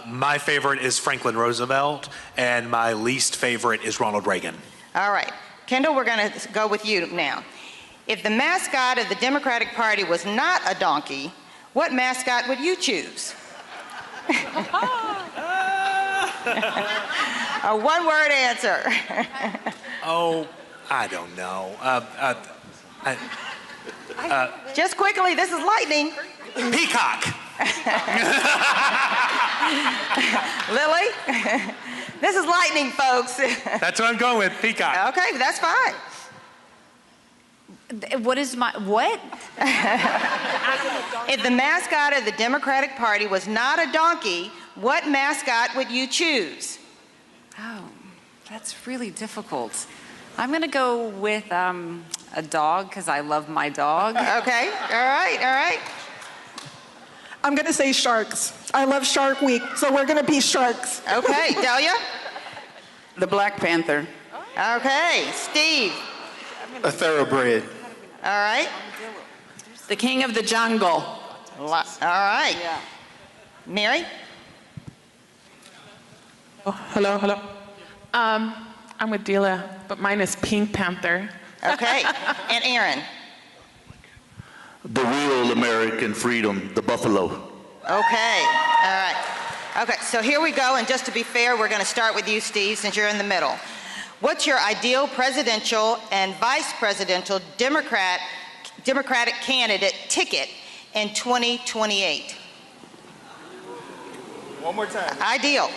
My favorite is Franklin Roosevelt, and my least favorite is Ronald Reagan. All right. Kendall, we're going to go with you now. If the mascot of the Democratic Party was not a donkey, what mascot would you choose? A one-word answer. Oh, I don't know. Just quickly, this is lightning. Peacock. Lily? This is lightning, folks. That's what I'm going with, peacock. Okay, that's fine. What is my, what? If the mascot of the Democratic Party was not a donkey, what mascot would you choose? Oh, that's really difficult. I'm going to go with a dog because I love my dog. Okay, all right. I'm going to say sharks. I love Shark Week, so we're going to be sharks. Okay, Delia? The Black Panther. Okay, Steve? A thoroughbred. All right. The king of the jungle. All right. Mary? Oh, hello. I'm with Delia, but mine is Pink Panther. Okay. And Aaron? The real American freedom, the buffalo. Okay. All right. Okay, so here we go, and just to be fair, we're going to start with you, Steve, since you're in the middle. What's your ideal presidential and vice presidential Democratic candidate ticket in 2028? One more time. Ideal.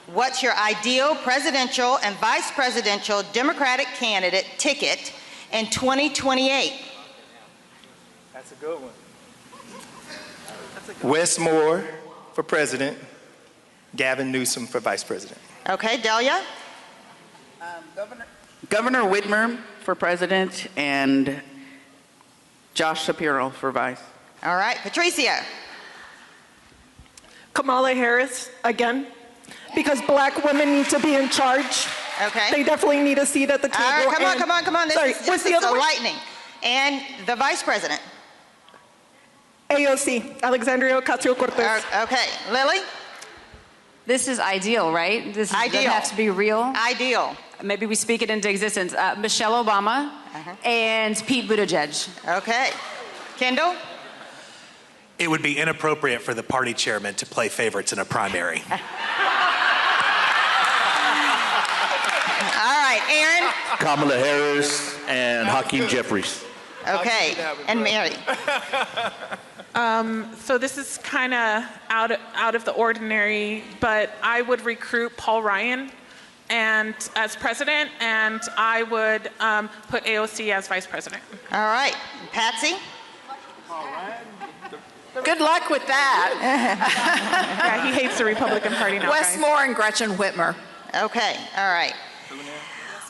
What's your ideal presidential and vice presidential Democratic candidate ticket in 2028? That's a good one. Wes Moore for president, Gavin Newsom for vice president. Okay, Delia? Governor Whitmer for president, and Josh Shapiro for vice. All right, Patricia? Kamala Harris, again, because black women need to be in charge. Okay. They definitely need a seat at the table. All right, come on. What's the other one? Lightning. And the vice president? AOC, Alexandria Ocasio-Cortez. Okay, Lily? This is ideal, right? This Ideal. doesn't have to be real. Ideal. Maybe we speak it into existence. Michelle Obama and Pete Buttigieg. Okay. Kendall? It would be inappropriate for the party chairman to play favorites in a primary. All right, Aaron? Kamala Harris and Hakeem Jeffries. Okay, and Mary? So this is kind of out of the ordinary, but I would recruit Paul Ryan as president, and I would put AOC as vice president. All right, Patsy? Good luck with that. Yeah, he hates the Republican Party now, Wes guys. Moore and Gretchen Whitmer. Okay, all right.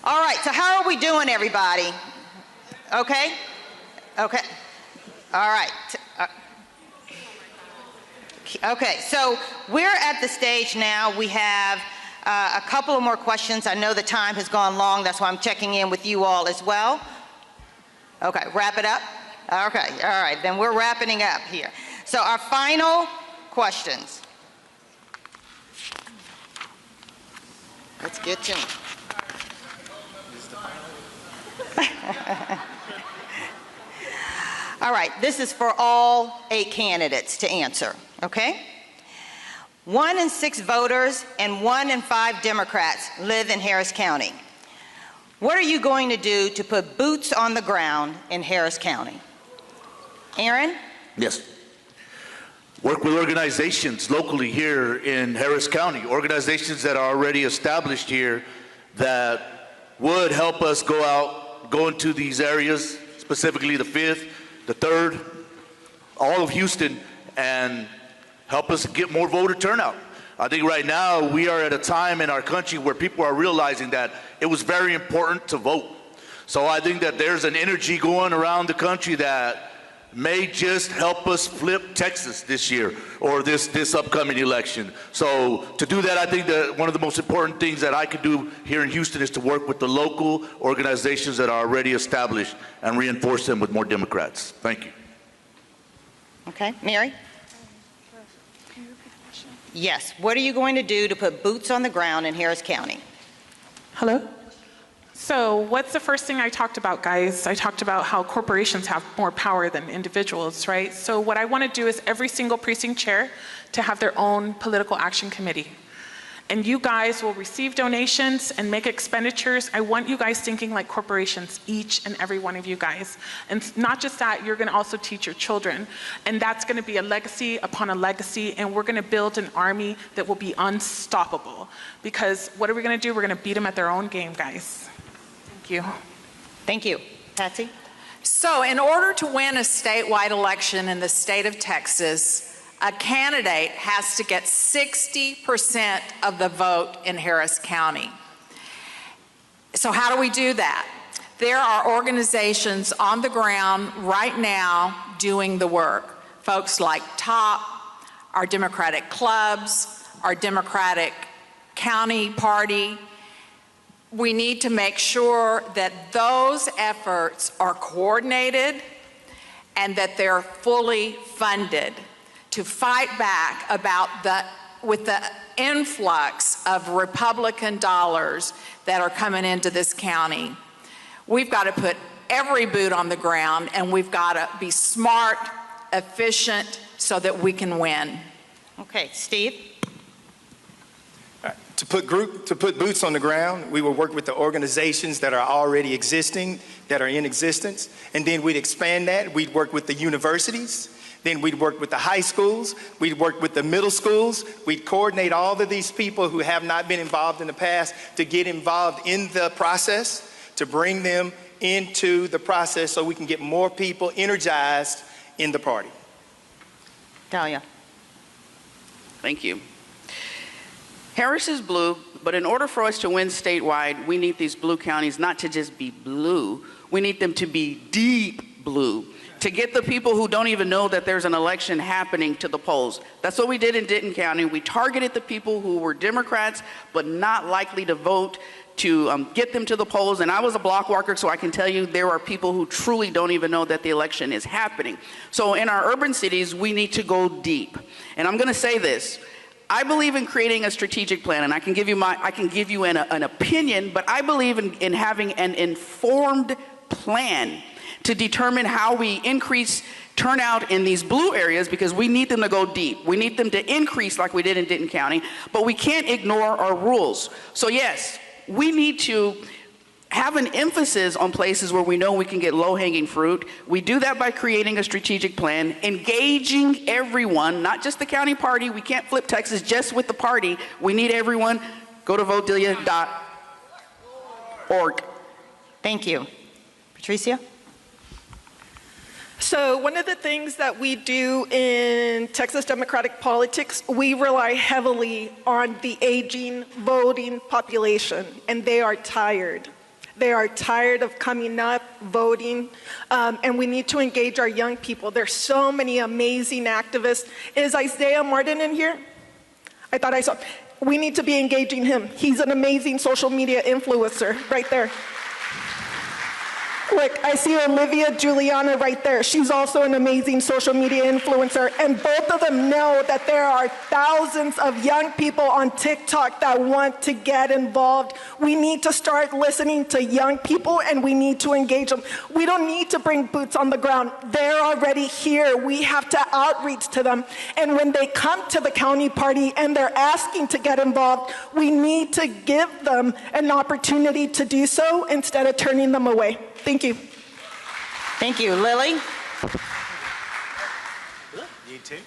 All right, so how are we doing, everybody? Okay? Okay. All right. Okay, so we're at the stage now. We have a couple of more questions. I know the time has gone long. That's why I'm checking in with you all as well. Okay, wrap it up? Okay, all right, then we're wrapping up here. So our final questions. Let's get to them. All right, this is for all 8 candidates to answer, okay? 1 in 6 voters and 1 in 5 Democrats live in Harris County. What are you going to do to put boots on the ground in Harris County? Aaron? Yes. work with organizations locally here in Harris County, organizations that are already established here that would help us go into these areas, specifically the 5th, the 3rd, all of Houston, and help us get more voter turnout. I think right now we are at a time in our country where people are realizing that it was very important to vote. So I think that there's an energy going around the country that may just help us flip Texas this year or this upcoming election. So to do that, I think that one of the most important things that I could do here in Houston is to work with the local organizations that are already established and reinforce them with more Democrats. Thank you. Okay, Mary? Yes, what are you going to do to put boots on the ground in Harris County? Hello? So what's the first thing I talked about, guys? I talked about how corporations have more power than individuals, right? So what I want to do is every single precinct chair to have their own political action committee. And you guys will receive donations and make expenditures. I want you guys thinking like corporations, each and every one of you guys. And not just that, you're going to also teach your children. And that's going to be a legacy upon a legacy. And we're going to build an army that will be unstoppable. Because what are we going to do? We're going to beat them at their own game, guys. Thank you. Thank you. Patsy? So in order to win a statewide election in the state of Texas, a candidate has to get 60% of the vote in Harris County. So how do we do that? There are organizations on the ground right now doing the work. Folks like TOP, our Democratic clubs, our Democratic County Party. We need to make sure that those efforts are coordinated and that they're fully funded to fight back with the influx of Republican dollars that are coming into this county. We've got to put every boot on the ground, and we've got to be smart, efficient, so that we can win. Okay, Steve? To put boots on the ground, we will work with the organizations that are already existing, that are in existence, and then we'd expand that. We'd work with the universities, then we'd work with the high schools, we'd work with the middle schools, we'd coordinate all of these people who have not been involved in the past to get involved in the process, to bring them into the process so we can get more people energized in the party. Dahlia? Thank you. Harris is blue, but in order for us to win statewide, we need these blue counties not to just be blue, we need them to be deep blue, to get the people who don't even know that there's an election happening to the polls. That's what we did in Denton County. We targeted the people who were Democrats, but not likely to vote, to get them to the polls. And I was a block walker, so I can tell you there are people who truly don't even know that the election is happening. So in our urban cities, we need to go deep. And I'm gonna say this, I believe in creating a strategic plan, and I can give you an opinion, but I believe in having an informed plan to determine how we increase turnout in these blue areas, because we need them to go deep. We need them to increase like we did in Denton County, but we can't ignore our rules. So yes, we need to have an emphasis on places where we know we can get low-hanging fruit. We do that by creating a strategic plan, engaging everyone, not just the county party. We can't flip Texas just with the party. We need everyone. Go to votedelia.org. Thank you. Patricia? So one of the things that we do in Texas Democratic politics, we rely heavily on the aging voting population, and they are tired. They are tired of coming up, voting, and we need to engage our young people. There's so many amazing activists. Is Isaiah Martin in here? I thought I saw. We need to be engaging him. He's an amazing social media influencer right there. Look, I see Olivia Juliana right there. She's also an amazing social media influencer, and both of them know that there are thousands of young people on TikTok that want to get involved. We need to start listening to young people, and we need to engage them. We don't need to bring boots on the ground. They're already here. We have to outreach to them, and when they come to the county party and they're asking to get involved, we need to give them an opportunity to do so instead of turning them away. Thank you. Thank you. Lily? Need to.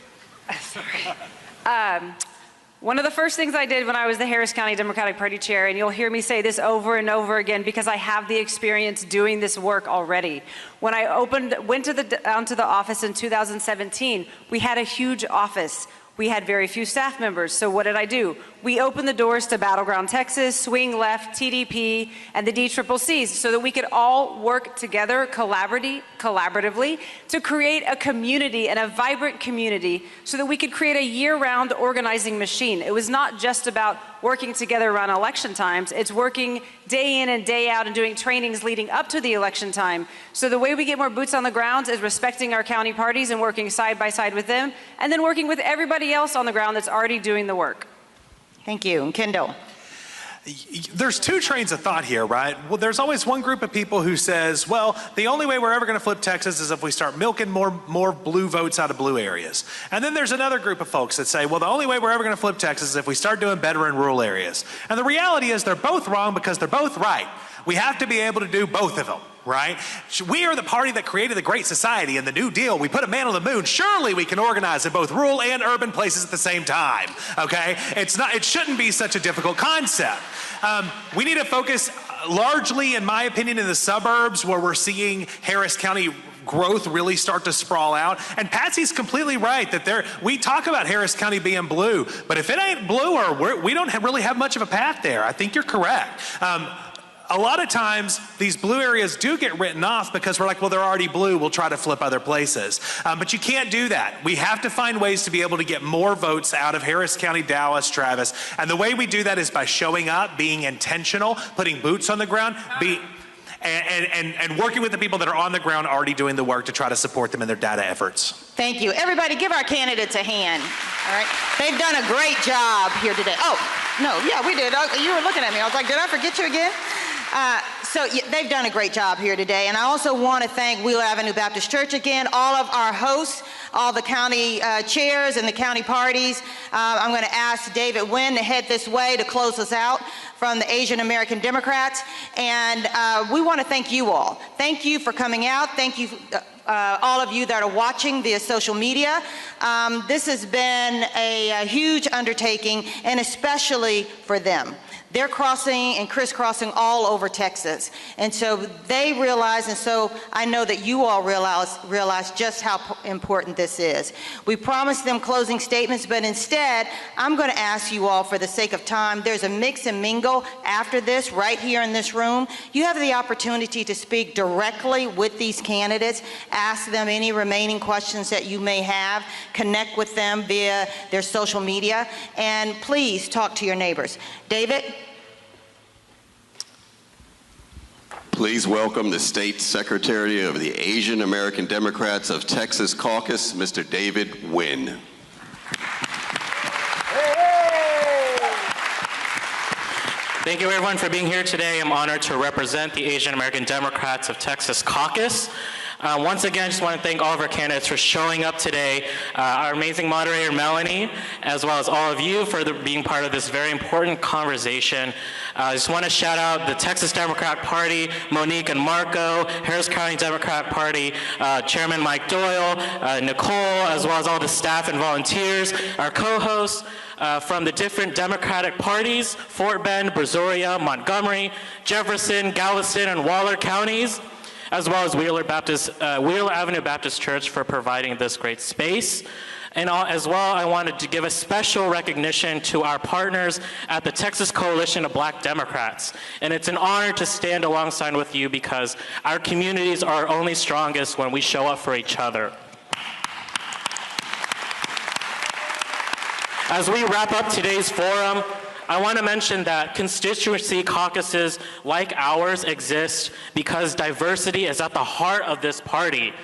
One of the first things I did when I was the Harris County Democratic Party chair, and you'll hear me say this over and over again because I have the experience doing this work already. When I went onto the office in 2017, we had a huge office. We had very few staff members, so what did I do? We opened the doors to Battleground Texas, Swing Left, TDP, and the DCCCs so that we could all work together collaboratively to create a community and a vibrant community so that we could create a year-round organizing machine. It was not just about working together around election times, it's working day in and day out and doing trainings leading up to the election time. So the way we get more boots on the ground is respecting our county parties and working side by side with them, and then working with everybody else on the ground that's already doing the work. Thank you. Kendall. There's two trains of thought here, right? Well, there's always one group of people who says, well, the only way we're ever going to flip Texas is if we start milking more blue votes out of blue areas. And then there's another group of folks that say, well, the only way we're ever going to flip Texas is if we start doing better in rural areas. And the reality is they're both wrong because they're both right. We have to be able to do both of them, right? We are the party that created the Great Society and the New Deal. We put a man on the moon. Surely we can organize in both rural and urban places at the same time, okay? It shouldn't be such a difficult concept. We need to focus largely, in my opinion, in the suburbs where we're seeing Harris County growth really start to sprawl out. And Patsy's completely right that we talk about Harris County being blue, but if it ain't blue, or we don't really have much of a path there. I think you're correct. A lot of times these blue areas do get written off because we're like, well, they're already blue, we'll try to flip other places. But you can't do that. We have to find ways to be able to get more votes out of Harris County, Dallas, Travis. And the way we do that is by showing up, being intentional, putting boots on the ground, and working with the people that are on the ground already doing the work to try to support them in their data efforts. Thank you. Everybody give our candidates a hand. All right. They've done a great job here today. Oh, no, yeah, we did. You were looking at me. I was like, did I forget you again? So they've done a great job here today. And I also want to thank Wheeler Avenue Baptist Church again, all of our hosts, all the county chairs and the county parties. I'm going to ask David Wynn to head this way to close us out from the Asian American Democrats. And we want to thank you all. Thank you for coming out. Thank you, all of you that are watching via social media. This has been a huge undertaking, and especially for them. They're crossing and crisscrossing all over Texas. And so they realize, and so I know that you all realize just how important this is. We promised them closing statements, but instead, I'm going to ask you all, for the sake of time, there's a mix and mingle after this right here in this room. You have the opportunity to speak directly with these candidates, ask them any remaining questions that you may have, connect with them via their social media, and please talk to your neighbors. David? Please welcome the State Secretary of the Asian American Democrats of Texas Caucus, Mr. David Wynn. Thank you everyone for being here today. I'm honored to represent the Asian American Democrats of Texas Caucus. Once again, I just want to thank all of our candidates for showing up today, our amazing moderator, Melanie, as well as all of you for being part of this very important conversation. I just want to shout out the Texas Democratic Party, Monique and Marco, Harris County Democratic Party, Chairman Mike Doyle, Nicole, as well as all the staff and volunteers, our co-hosts, from the different Democratic parties, Fort Bend, Brazoria, Montgomery, Jefferson, Galveston, and Waller counties, as well as Wheeler Avenue Baptist Church for providing this great space. And as well, I wanted to give a special recognition to our partners at the Texas Coalition of Black Democrats. And it's an honor to stand alongside with you because our communities are only strongest when we show up for each other. As we wrap up today's forum, I want to mention that constituency caucuses like ours exist because diversity is at the heart of this party.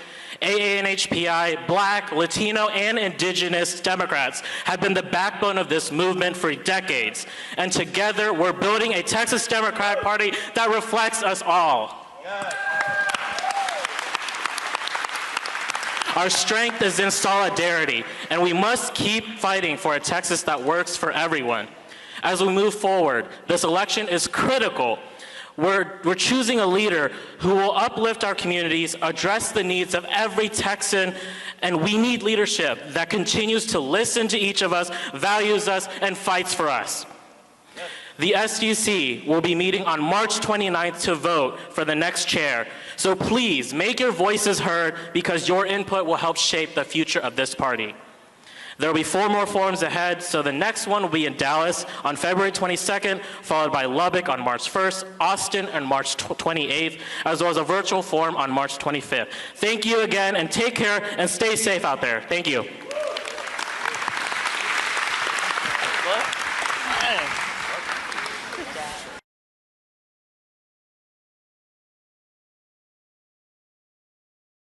AANHPI, Black, Latino, and Indigenous Democrats have been the backbone of this movement for decades. And together, we're building a Texas Democratic Party that reflects us all. Our strength is in solidarity, and we must keep fighting for a Texas that works for everyone. As we move forward, this election is critical. We're choosing a leader who will uplift our communities, address the needs of every Texan, And we need leadership that continues to listen to each of us, values us, and fights for us. The SDC will be meeting on March 29th to vote for the next chair. So please make your voices heard, because your input will help shape the future of this party. There will be 4 more forums ahead, so the next one will be in Dallas on February 22nd, followed by Lubbock on March 1st, Austin on March 28th, as well as a virtual forum on March 25th. Thank you again, and take care and stay safe out there. Thank you.